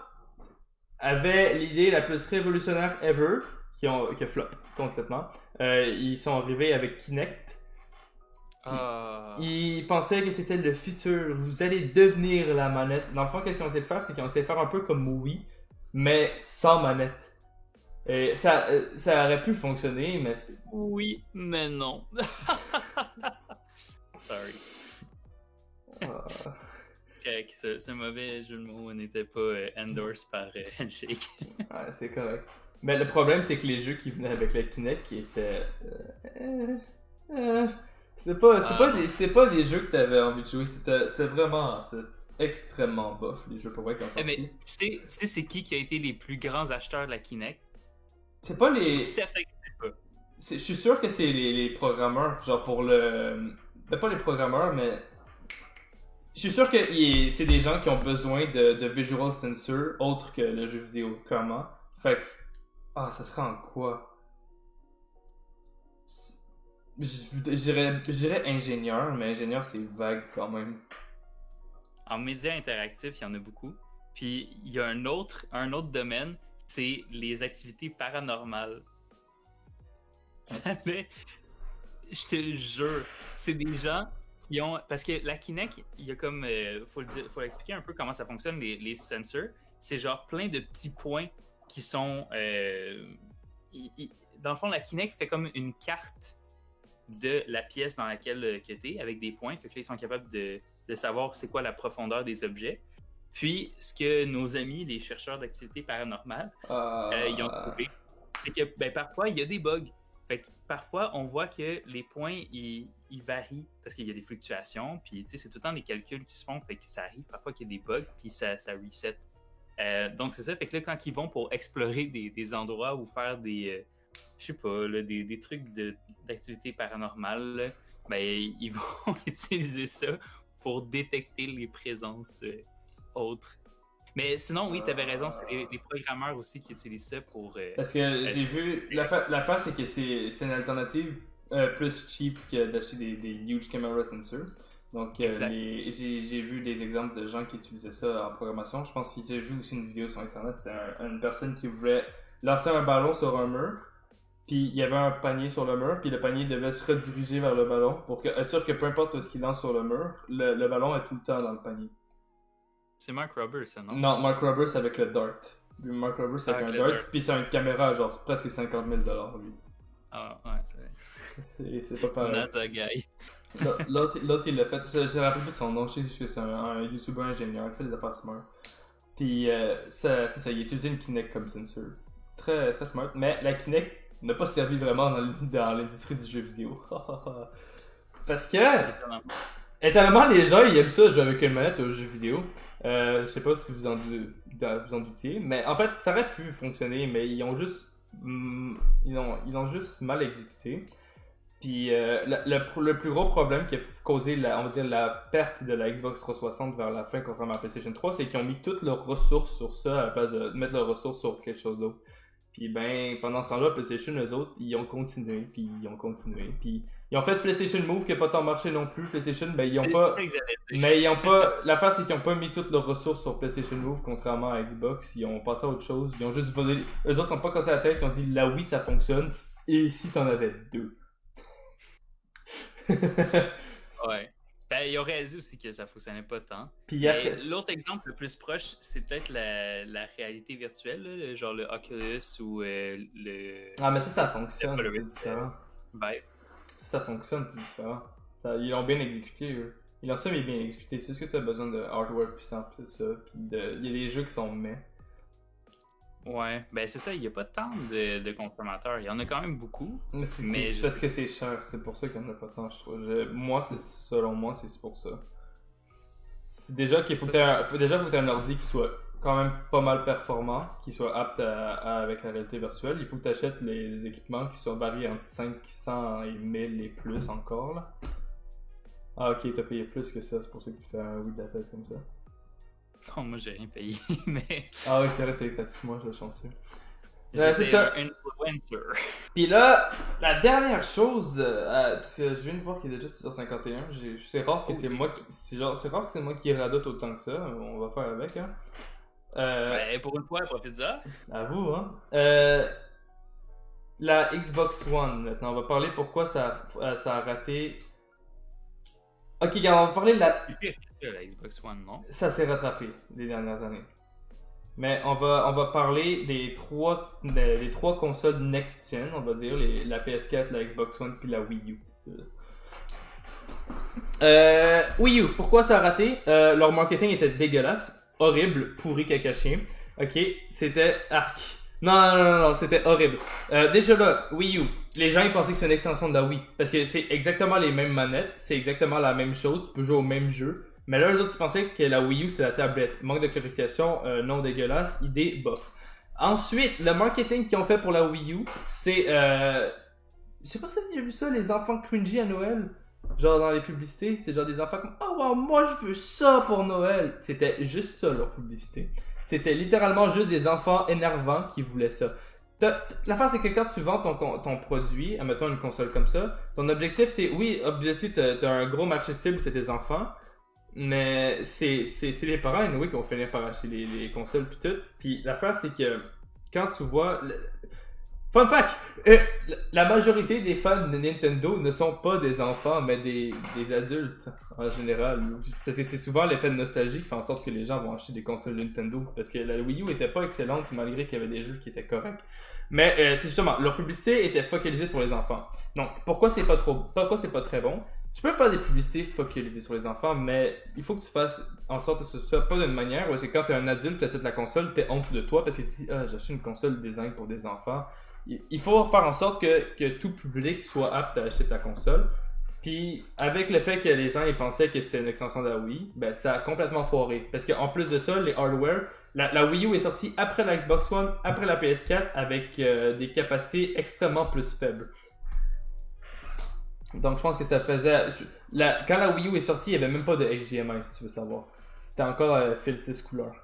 avait l'idée la plus révolutionnaire ever, qui a flop complètement. Ils sont arrivés avec Kinect. Ils pensaient que c'était le futur. Vous allez devenir la manette. Dans le fond, qu'est-ce qu'ils ont essayé de faire? C'est qu'ils ont essayé de faire un peu comme Wii, mais sans manette. Et ça aurait pu fonctionner, mais... Oui, mais non. Sorry. Ce mauvais jeu de mots n'était pas endorsed par Handshake. Ouais, c'est correct. Mais le problème, c'est que les jeux qui venaient avec la Kinect qui étaient... C'était pas des jeux que t'avais envie de jouer. C'était vraiment... C'était extrêmement bof, les jeux pour vrai qui ont sorti. Mais tu sais c'est qui a été les plus grands acheteurs de la Kinect? C'est pas les... Je suis certain que c'est pas. Je suis sûr que c'est les programmeurs. Genre pour le... pas les programmeurs, mais... Je suis sûr que c'est des gens qui ont besoin de visual censor autre que le jeu vidéo, clairement. Fait que. Ah, ça serait en quoi? Je dirais ingénieur, mais ingénieur c'est vague quand même. En médias interactifs, il y en a beaucoup. Puis il y a un autre domaine, c'est les activités paranormales. Ça fait, je te jure, c'est des gens qui ont, parce que la Kinect, il y a comme, faut expliquer un peu comment ça fonctionne les sensors. C'est genre plein de petits points qui sont, dans le fond, la Kinect fait comme une carte de la pièce dans laquelle que t'es avec des points. Fait que là, ils sont capables de savoir c'est quoi la profondeur des objets. Puis, ce que nos amis, les chercheurs d'activités paranormales, ils ont trouvé, c'est que parfois, il y a des bugs. Fait que parfois, on voit que les points, ils varient parce qu'il y a des fluctuations. Puis, c'est tout le temps des calculs qui se font. Fait que ça arrive parfois qu'il y a des bugs, puis ça reset. Donc, c'est ça. Fait que là, quand ils vont pour explorer des endroits ou faire des... je sais pas, là, des trucs d'activités paranormales, là, ils vont utiliser ça pour détecter les présences autres. Mais sinon, oui, t'avais raison, c'est les programmeurs aussi qui utilisent ça pour... Parce que j'ai vu... L'affaire, c'est que c'est une alternative plus cheap que d'acheter des huge camera sensors. Donc, j'ai vu des exemples de gens qui utilisaient ça en programmation. Je pense que j'ai vu aussi une vidéo sur Internet, c'est une personne qui voulait lancer un ballon sur un mur. Puis il y avait un panier sur le mur, puis le panier devait se rediriger vers le ballon pour être sûr que peu importe ce qu'il lance sur le mur, le ballon est tout le temps dans le panier. C'est Mark Roberts, ça, non? Non, Mark Roberts avec le Dart. Mark Roberts avec un Dart, puis c'est une caméra genre presque 50 000 $, lui. Ah, ouais, c'est vrai. C'est pas pareil. Not a guy. L'autre, il l'a fait, je me rappelle plus de son nom, je sais que c'est un YouTuber ingénieur, il fait des affaires smart. Puis c'est ça, il a utilisé une Kinect comme sensor. Très, très smart, mais la Kinect n'a pas servi vraiment dans l'industrie du jeu vidéo. Parce que, étonnamment, les gens ils aiment ça jouer avec une manette aux jeux vidéo. Je sais pas si vous en doutiez, mais en fait, ça aurait pu fonctionner, mais ils ont juste mal exécuté. Puis le plus gros problème qui a causé on va dire, la perte de la Xbox 360 vers la fin contrairement à la PlayStation 3, c'est qu'ils ont mis toutes leurs ressources sur ça à la place de mettre leurs ressources sur quelque chose d'autre. Puis pendant ce temps-là, PlayStation, eux autres, ils ont continué, puis ils ont fait PlayStation Move qui n'a pas tant marché non plus. PlayStation, ils ont pas... Mais ils ont pas... L'affaire, c'est qu'ils ont pas mis toutes leurs ressources sur PlayStation Move, contrairement à Xbox. Ils ont passé à autre chose. Ils ont juste volé... Eux autres sont pas cassés la tête, ils ont dit, la Wii, ça fonctionne, et si t'en avais deux? Ouais. Il aurait réalisé aussi que ça fonctionnait pas tant. Puis l'autre exemple le plus proche, c'est peut-être la réalité virtuelle, là, genre le Oculus ou le... Ah, mais ça fonctionne, c'est différent. Ça fonctionne, c'est différent. Ils l'ont bien exécuté, eux. Ils l'ont bien exécuté. C'est ce que tu as besoin de hardware puissant, pis ça. Il y a des jeux qui sont meh. Ouais, c'est ça, il n'y a pas tant de consommateurs. Il y en a quand même beaucoup. Mais c'est parce que c'est cher, c'est pour ça qu'il n'y en a pas tant, je trouve. Selon moi, c'est pour ça. C'est déjà qu'il faut que tu aies un ordi qui soit quand même pas mal performant, qui soit apte avec la réalité virtuelle. Il faut que tu achètes les équipements qui sont variés entre 500 et 1000 et plus encore, là. Ah, ok, t'as payé plus que ça, c'est pour ça que tu fais un Wii de la tête comme ça. Non, moi j'ai rien payé, mais... Ah oui, c'est vrai, c'est gratuitement, je suis chanceux. C'est ça. Influencer. Puis là, la dernière chose, parce que je viens de voir qu'il est déjà 6h51, c'est rare que c'est moi qui radote autant que ça, on va faire avec, hein. Pour une fois, profite-en. À vous, hein. La Xbox One, maintenant, on va parler pourquoi ça a raté... Ok, on va parler de la Xbox One, non? Ça s'est rattrapé les dernières années. Mais on va parler des trois consoles next-gen, on va dire, la PS4, la Xbox One puis la Wii U. Wii U, pourquoi ça a raté? Leur marketing était dégueulasse, horrible, pourri caca chien. Ok, c'était arc. Non, c'était horrible. Déjà là, Wii U, les gens ils pensaient que c'est une extension de la Wii, parce que c'est exactement les mêmes manettes, c'est exactement la même chose, tu peux jouer au même jeu. Mais là, les autres, ils pensaient que la Wii U, c'est la tablette. Manque de clarification, non dégueulasse, idée bof. Ensuite, le marketing qu'ils ont fait pour la Wii U, c'est... Je sais pas si vous avez vu ça, les enfants cringy à Noël. Genre dans les publicités, c'est genre des enfants comme oh wow, moi je veux ça pour Noël. C'était juste ça leur publicité. C'était littéralement juste des enfants énervants qui voulaient ça. L'affaire c'est que quand tu vends ton produit, admettons une console comme ça, ton objectif c'est oui, obviously t'as un gros marché cible, c'est tes enfants, mais c'est les parents oui qui vont finir par acheter les consoles puis tout. Puis l'affaire c'est que quand tu vois fun fact! La majorité des fans de Nintendo ne sont pas des enfants, mais des adultes en général. Parce que c'est souvent l'effet de nostalgie qui fait en sorte que les gens vont acheter des consoles Nintendo. Parce que la Wii U était pas excellente malgré qu'il y avait des jeux qui étaient corrects. Mais c'est justement, leur publicité était focalisée pour les enfants. Donc pourquoi c'est pas très bon? Tu peux faire des publicités focalisées sur les enfants, mais il faut que tu fasses en sorte que ce soit pas d'une manière où c'est quand t'es un adulte, tu achètes la console, t'es honte de toi parce que tu dis ah j'achète une console design pour des enfants. Il faut faire en sorte que tout public soit apte à acheter ta console. Puis, avec le fait que les gens ils pensaient que c'était une extension de la Wii, ben ça a complètement foiré. Parce qu'en plus de ça, les hardware, la Wii U est sortie après la Xbox One, après la PS4, avec des capacités extrêmement plus faibles. Donc, je pense que ça faisait. Quand la Wii U est sortie, il n'y avait même pas de HDMI, si tu veux savoir. C'était encore fil 6 couleurs.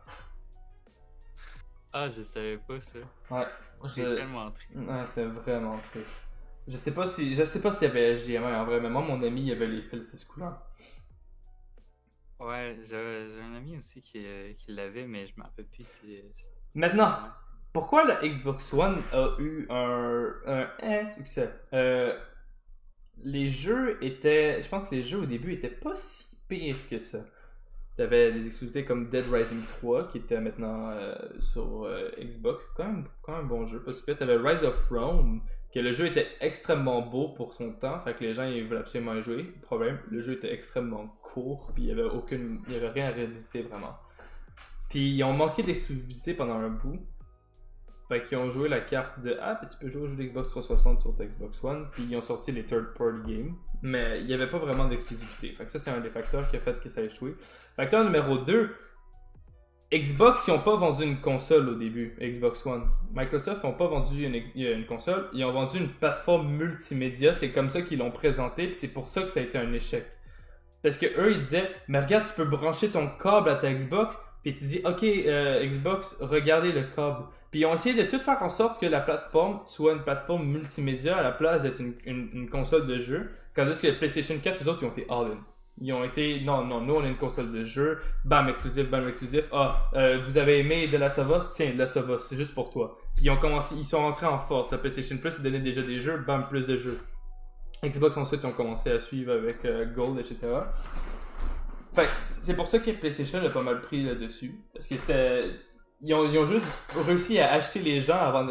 Ah, je savais pas ça. Ouais. C'est tellement triste. Ouais, c'est vraiment triste. Je sais pas s'il y avait HDMI en vrai, mais moi, mon ami, il avait les fils 6 couleurs. Ouais, j'ai un ami aussi qui l'avait, mais je m'en rappelle plus si... Maintenant, pourquoi la Xbox One a eu un succès? Les jeux étaient... Je pense que les jeux au début étaient pas si pires que ça. T'avais des exclusivités comme Dead Rising 3 qui était maintenant sur Xbox. Quand même bon jeu. Parce que t'avais Rise of Rome, que le jeu était extrêmement beau pour son temps. Fait que les gens ils voulaient absolument y jouer. Le problème, le jeu était extrêmement court. Puis il y avait rien à revisiter vraiment. Puis ils ont manqué d'exclusivité pendant un bout. Fait qu'ils ont joué la carte de ah, puis tu peux jouer au jeu d'Xbox 360 sur ta Xbox One. Puis ils ont sorti les third party games. Mais il n'y avait pas vraiment d'exclusivité. Fait que ça, c'est un des facteurs qui a fait que ça a échoué. Facteur numéro 2, Xbox, ils n'ont pas vendu une console au début, Xbox One. Microsoft n'ont pas vendu une console, ils ont vendu une plateforme multimédia. C'est comme ça qu'ils l'ont présenté, puis c'est pour ça que ça a été un échec. Parce que eux, ils disaient, mais regarde, tu peux brancher ton câble à ta Xbox, puis tu dis, ok, Xbox, regardez le câble. Puis ils ont essayé de tout faire en sorte que la plateforme soit une plateforme multimédia à la place d'être une console de jeu. Quand que le PlayStation 4, les autres, ils ont été all-in. Ils ont été, non, nous on est une console de jeu, bam exclusif. Ah, vous avez aimé The Last of Us? Tiens, The Last of Us, c'est juste pour toi. Puis ils sont rentrés en force. La PlayStation Plus, ils donnaient déjà des jeux, bam, plus de jeux. Xbox ensuite, ils ont commencé à suivre avec Gold, etc. Fait que c'est pour ça que PlayStation a pas mal pris là-dessus. Parce que c'était. Ils ont juste réussi à acheter les gens avant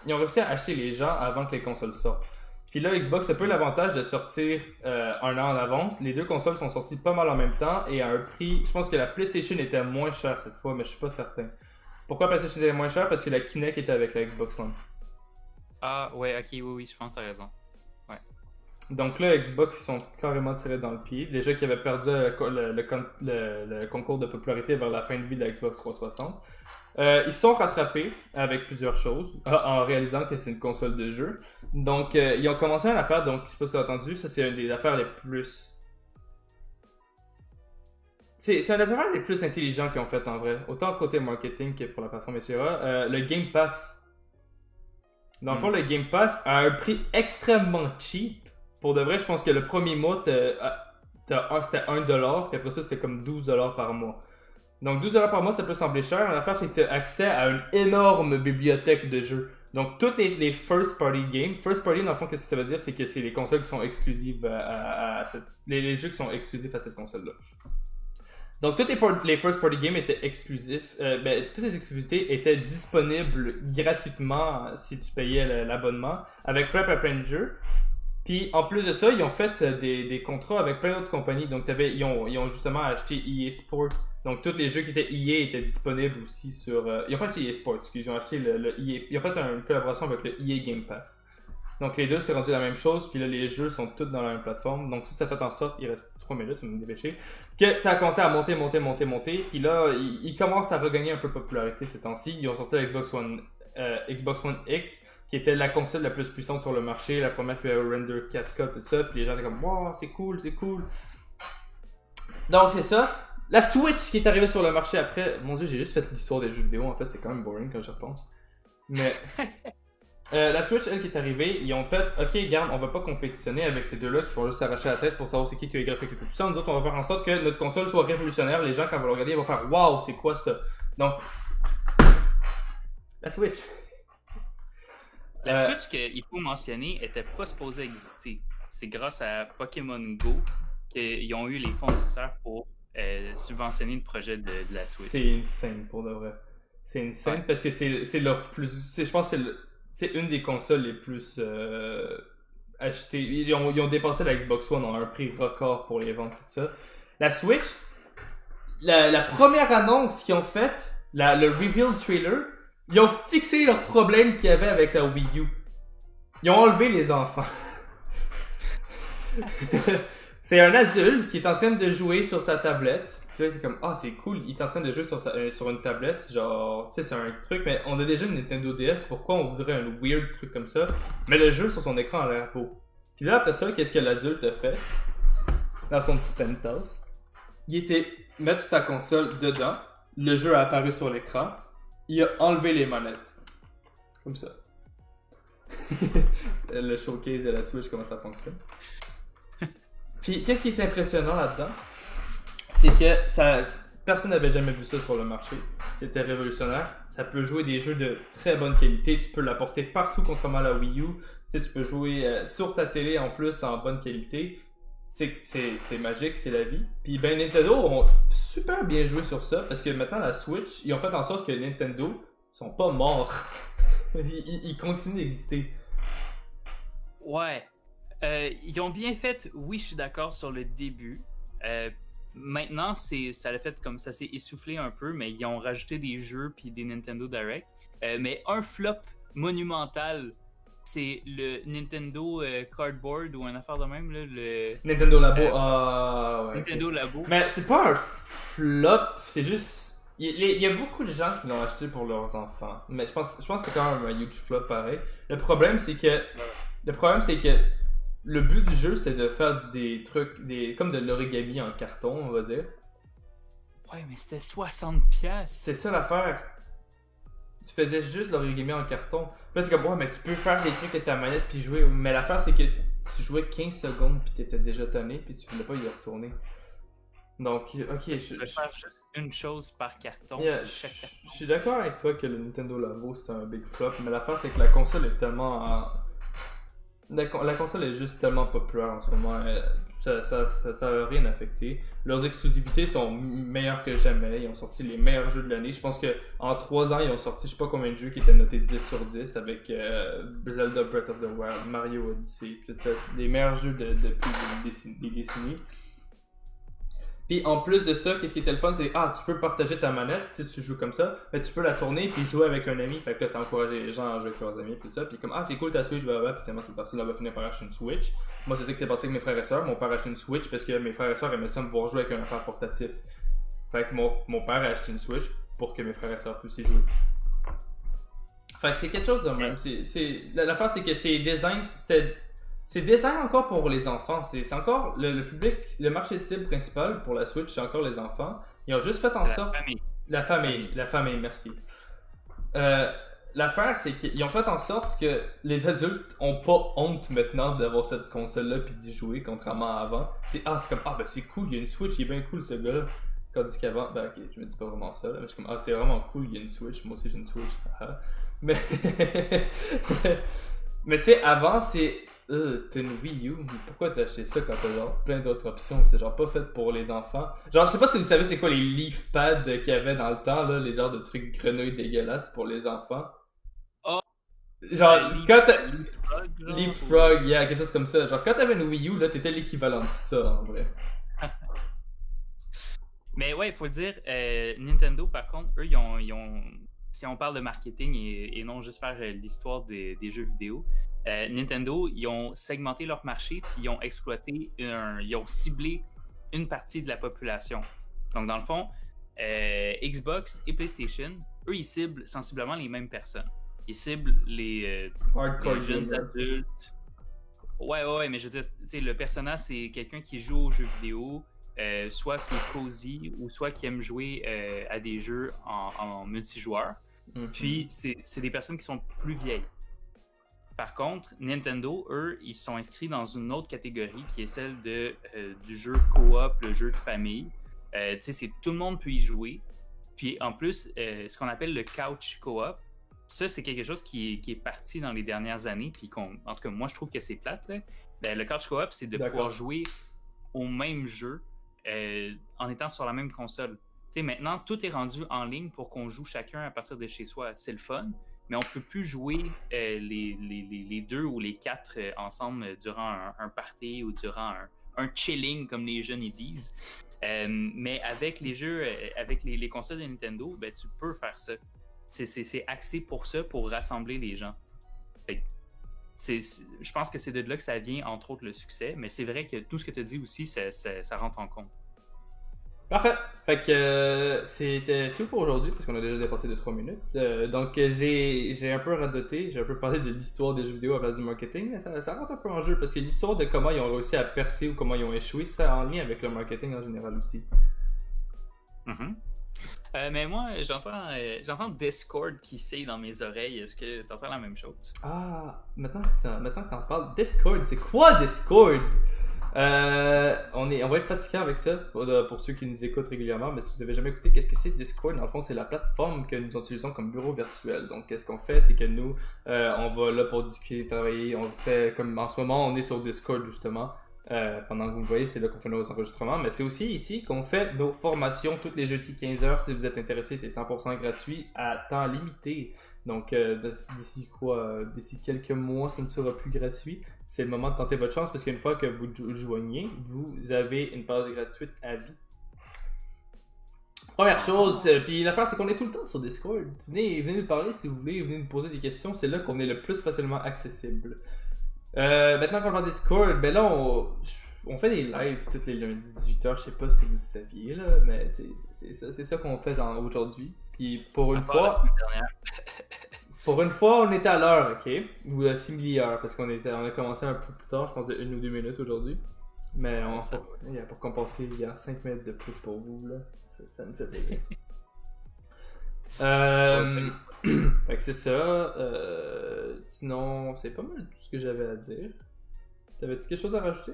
Ils ont réussi à acheter les gens avant que les consoles sortent. Puis là, Xbox a peu l'avantage de sortir un an en avance. Les deux consoles sont sorties pas mal en même temps et à un prix. Je pense que la PlayStation était moins chère cette fois, mais je suis pas certain. Pourquoi la PlayStation était moins chère? Parce que la Kinect était avec la Xbox One. Ah, ouais, ok, oui, je pense que t'as raison. Ouais. Donc là, Xbox, ils sont carrément tirés dans le pied. Déjà qu'ils avaient perdu le concours de popularité vers la fin de vie de la Xbox 360. Ils se sont rattrapés avec plusieurs choses en réalisant que c'est une console de jeu. Donc, ils ont commencé une affaire, donc je sais pas si tu as entendu, ça c'est une des affaires les plus... C'est une des affaires les plus intelligentes qu'ils ont faites en vrai. Autant côté marketing que pour la plateforme, etc. Le Game Pass. Dans le fond, le Game Pass a un prix extrêmement cheap. Pour de vrai, je pense que le premier mois, c'était 1$, puis après ça, c'était comme 12$ par mois. Donc 12$ par mois, ça peut sembler cher. L'affaire, c'est que tu as accès à une énorme bibliothèque de jeux. Donc toutes les first party games. First party, dans le fond, qu'est-ce que ça veut dire? C'est que c'est les consoles qui sont exclusives les jeux qui sont exclusifs à cette console-là. Donc toutes les first party games étaient exclusifs. Toutes les exclusivités étaient disponibles gratuitement si tu payais l'abonnement avec plein de jeux. Puis en plus de ça, ils ont fait des contrats avec plein d'autres compagnies. Donc ils ont justement acheté EA Sports. Donc tous les jeux qui étaient EA étaient disponibles aussi sur... ils n'ont pas acheté EA Sports, ils ont acheté le EA... Ils ont fait une collaboration avec le EA Game Pass. Donc les deux, c'est rendu la même chose. Puis là, les jeux sont tous dans la même plateforme. Donc ça fait en sorte, il reste 3 minutes, on va me dépêcher, que ça a commencé à monter. Puis là, ils commencent à regagner un peu de popularité ces temps-ci. Ils ont sorti la Xbox One Xbox One X, qui était la console la plus puissante sur le marché, la première qui avait un render 4K, tout ça, puis les gens étaient comme « Wow, c'est cool, c'est cool ». Donc c'est ça. La Switch qui est arrivée sur le marché après, mon dieu, j'ai juste fait l'histoire des jeux vidéo, en fait, c'est quand même boring quand je repense. Mais la Switch, elle, qui est arrivée, ils ont fait, ok, regarde, on va pas compétitionner avec ces deux-là qui font juste s'arracher la tête pour savoir c'est qui a les graphiques les plus puissants. Nous autres, on va faire en sorte que notre console soit révolutionnaire. Les gens, quand ils vont le regarder, ils vont faire, waouh, c'est quoi ça? Donc, la Switch. La Switch qu'il faut mentionner était pas supposée exister. C'est grâce à Pokémon Go qu'ils ont eu les fonds nécessaires pour subventionner le projet de la Switch. C'est insane pour de vrai. C'est insane parce que c'est leur plus. Je pense que c'est une des consoles les plus achetées. Ils ont dépassé la Xbox One en un prix record pour les ventes, tout ça. La Switch, la première annonce qu'ils ont faite, le reveal trailer, ils ont fixé leur problème qu'il y avait avec la Wii U. Ils ont enlevé les enfants. C'est un adulte qui est en train de jouer sur sa tablette. Puis là, il est comme, ah, c'est cool, il est en train de jouer sur une tablette. Genre, tu sais, c'est un truc, mais on a déjà une Nintendo DS, pourquoi on voudrait un weird truc comme ça? Mais le jeu sur son écran a l'air beau. Puis là, après ça, qu'est-ce que l'adulte a fait? Dans son petit penthouse, il était mettre sa console dedans, le jeu a apparu sur l'écran, il a enlevé les manettes. Comme ça. Le showcase de la Switch, comment ça fonctionne. Puis, qu'est-ce qui est impressionnant là-dedans? C'est que personne n'avait jamais vu ça sur le marché. C'était révolutionnaire. Ça peut jouer des jeux de très bonne qualité. Tu peux l'apporter partout, contrairement à la Wii U. Tu peux jouer sur ta télé en plus en bonne qualité. C'est magique, c'est la vie. Puis ben Nintendo ont super bien joué sur ça parce que maintenant la Switch, ils ont fait en sorte que Nintendo sont pas morts. ils continuent d'exister. Ouais. Ils ont bien fait, oui, je suis d'accord sur le début. Maintenant, ça l'a fait comme ça s'est essoufflé un peu, mais ils ont rajouté des jeux puis des Nintendo Direct. Mais un flop monumental, c'est le Nintendo Cardboard ou une affaire de même, là, le Nintendo Labo. Ouais, Nintendo Labo. Mais c'est pas un flop, c'est juste. Il y a beaucoup de gens qui l'ont acheté pour leurs enfants. Mais je pense que c'est quand même un huge flop pareil. Le problème, c'est que le but du jeu, c'est de faire des trucs, comme de l'origami en carton, on va dire. Ouais, mais c'était 60$. C'est ça l'affaire. Tu faisais juste l'origami en carton. Là, t'es comme, ouais, mais tu peux faire des trucs avec ta manette puis jouer. Mais l'affaire, c'est que tu jouais 15 secondes puis t'étais déjà tanné puis tu voulais pas y retourner. Donc, ok. Je peux faire juste une chose par carton. Je suis d'accord avec toi que le Nintendo Labo, c'est un big flop. Mais l'affaire, c'est que la console est tellement. La console est juste tellement populaire en ce moment, ça a rien affecté. Leurs exclusivités sont meilleures que jamais, ils ont sorti les meilleurs jeux de l'année. Je pense qu'en 3 ans, ils ont sorti je sais pas combien de jeux qui étaient notés 10 sur 10 avec Zelda Breath of the Wild, Mario Odyssey, tout ça, les meilleurs jeux depuis des décennies. Puis en plus de ça, qu'est-ce qui était le fun, c'est tu peux partager ta manette, tu joues comme ça, mais tu peux la tourner puis jouer avec un ami, fait que là, ça encourageait les gens à jouer avec leurs amis tout ça, puis comme c'est cool ta Switch, puis finalement cette personne-là va finir par acheter une Switch. Moi c'est ça qui s'est passé avec mes frères et sœurs, mon père a acheté une Switch parce que mes frères et sœurs aimaient ça me voir jouer avec un affaire portatif. Fait que mon père a acheté une Switch pour que mes frères et sœurs puissent y jouer. Fait que c'est quelque chose de même. L'affaire c'est que c'est design encore pour les enfants. C'est encore le public, le marché cible principal pour la Switch, c'est encore les enfants. Ils ont juste fait en sorte. La famille, merci. L'affaire, c'est qu'ils ont fait en sorte que les adultes ont pas honte maintenant d'avoir cette console-là puis d'y jouer, contrairement à avant. C'est comme, c'est cool, il y a une Switch, il est bien cool ce gars-là. Tandis qu'avant, ok, je me dis pas vraiment ça, là, mais je suis comme, c'est vraiment cool, il y a une Switch, moi aussi j'ai une Switch. Mais. Mais tu sais, avant, c'est. T'as une Wii U, pourquoi t'as acheté ça quand t'as genre plein d'autres options? C'est genre pas fait pour les enfants. Genre, je sais pas si vous savez c'est quoi les Leaf Pads qu'il y avait dans le temps, là, les genres de trucs grenouilles dégueulasses pour les enfants. Oh! Genre, quand t'as. Leapfrog, quelque chose comme ça. Genre, quand t'avais une Wii U, là, t'étais l'équivalent de ça, en vrai. Mais ouais, il faut dire, Nintendo, par contre, eux, ils ont si on parle de marketing et non juste faire l'histoire des jeux vidéo, Nintendo, ils ont segmenté leur marché puis ils ont exploité, ils ont ciblé une partie de la population. Donc, dans le fond, Xbox et PlayStation, eux, ils ciblent sensiblement les mêmes personnes. Il cible les Hardcore jeunes gamer. adultes. Ouais, mais je veux dire, tu sais, le personnage, c'est quelqu'un qui joue aux jeux vidéo, soit qui est cosy, ou soit qui aime jouer à des jeux en multijoueur. Puis, c'est des personnes qui sont plus vieilles. Par contre, Nintendo, eux, ils sont inscrits dans une autre catégorie qui est celle du jeu coop, le jeu de famille. Tu sais, tout le monde peut y jouer. Puis en plus, ce qu'on appelle le couch coop, ça, c'est quelque chose qui est parti dans les dernières années. Puis en tout cas, moi, je trouve que c'est plate. Là. Le couch coop, c'est de pouvoir jouer au même jeu en étant sur la même console. Tu sais, maintenant, tout est rendu en ligne pour qu'on joue chacun à partir de chez soi. C'est le fun. Mais on ne peut plus jouer les 2 ou les 4 ensemble durant un party ou durant un chilling, comme les jeunes ils disent. Mais avec les jeux, avec les consoles de Nintendo, ben, tu peux faire ça. C'est axé pour ça, pour rassembler les gens. Fait que je pense que c'est de là que ça vient, entre autres, le succès. Mais c'est vrai que tout ce que tu as dit aussi, ça rentre en compte. Parfait. Fait que c'était tout pour aujourd'hui parce qu'on a déjà dépassé de 3 minutes. Donc j'ai un peu radoté, j'ai un peu parlé de l'histoire des jeux vidéo à base du marketing, mais ça rentre un peu en jeu parce que l'histoire de comment ils ont réussi à percer ou comment ils ont échoué, ça a en lien avec le marketing en général aussi. Mais moi, j'entends Discord qui sait dans mes oreilles. Est-ce que tu entends la même chose? Ah, maintenant que t'en parles, Discord, c'est quoi Discord? On va être fatiguant avec ça pour ceux qui nous écoutent régulièrement, mais si vous avez jamais écouté, qu'est-ce que c'est Discord? Dans le fond, c'est la plateforme que nous utilisons comme bureau virtuel. Donc, qu'est-ce qu'on fait? C'est que nous, on va là pour discuter, travailler. On fait comme en ce moment, on est sur Discord justement. Pendant que vous me voyez, c'est là qu'on fait nos enregistrements. Mais c'est aussi ici qu'on fait nos formations, tous les jeudis 15h. Si vous êtes intéressé, c'est 100% gratuit à temps limité. Donc, d'ici quelques mois, ça ne sera plus gratuit. C'est le moment de tenter votre chance parce qu'une fois que vous joignez, vous avez une page gratuite à vie. Première chose, puis l'affaire c'est qu'on est tout le temps sur Discord. Venez nous parler si vous voulez, venez nous poser des questions, c'est là qu'on est le plus facilement accessible. Maintenant qu'on parle Discord, ben là on fait des lives tous les lundis 18h, je sais pas si vous saviez là, mais c'est ça qu'on fait aujourd'hui. Puis pour une fois... Pour une fois, on était à l'heure, ok? Ou simili-heure, parce qu'on a commencé un peu plus tard, je pense de 1 ou 2 minutes aujourd'hui. Mais pour compenser, il y a 5 minutes de plus pour vous, là. Ça me fait plaisir. Fait que c'est ça. Sinon, c'est pas mal tout ce que j'avais à dire. T'avais-tu quelque chose à rajouter?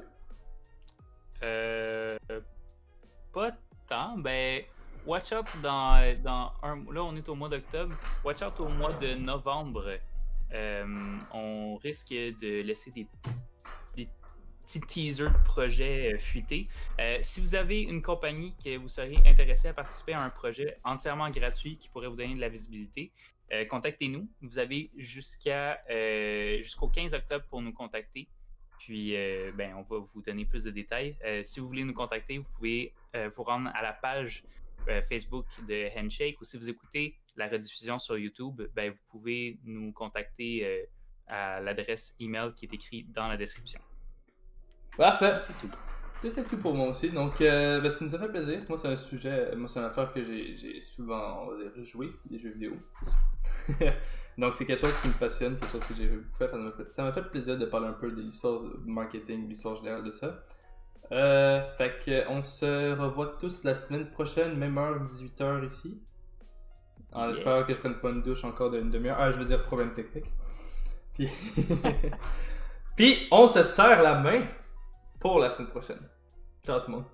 Pas tant, ben... Watch out là on est au mois d'octobre, watch out au mois de novembre. On risque de laisser des petits teasers de projets fuités. Si vous avez une compagnie que vous seriez intéressé à participer à un projet entièrement gratuit qui pourrait vous donner de la visibilité, contactez-nous. Vous avez jusqu'au 15 octobre pour nous contacter. Puis, on va vous donner plus de détails. Si vous voulez nous contacter, vous pouvez vous rendre à la page Facebook de Handshake, ou si vous écoutez la rediffusion sur YouTube, vous pouvez nous contacter à l'adresse email qui est écrite dans la description. Parfait. C'est tout. C'était tout pour moi aussi. Donc, ça nous a fait plaisir. Moi, c'est une affaire que j'ai souvent, on va dire, joué, des jeux vidéo. Donc, c'est quelque chose qui me passionne, quelque chose que j'ai beaucoup fait. Ça m'a fait plaisir de parler un peu de l'histoire du marketing, de l'histoire générale de ça. Fait que on se revoit tous la semaine prochaine, même heure, 18h ici. En espérant que je prenne pas une douche encore d'une demi-heure. Je veux dire problème technique. Puis, Puis on se serre la main pour la semaine prochaine. Ciao tout le monde.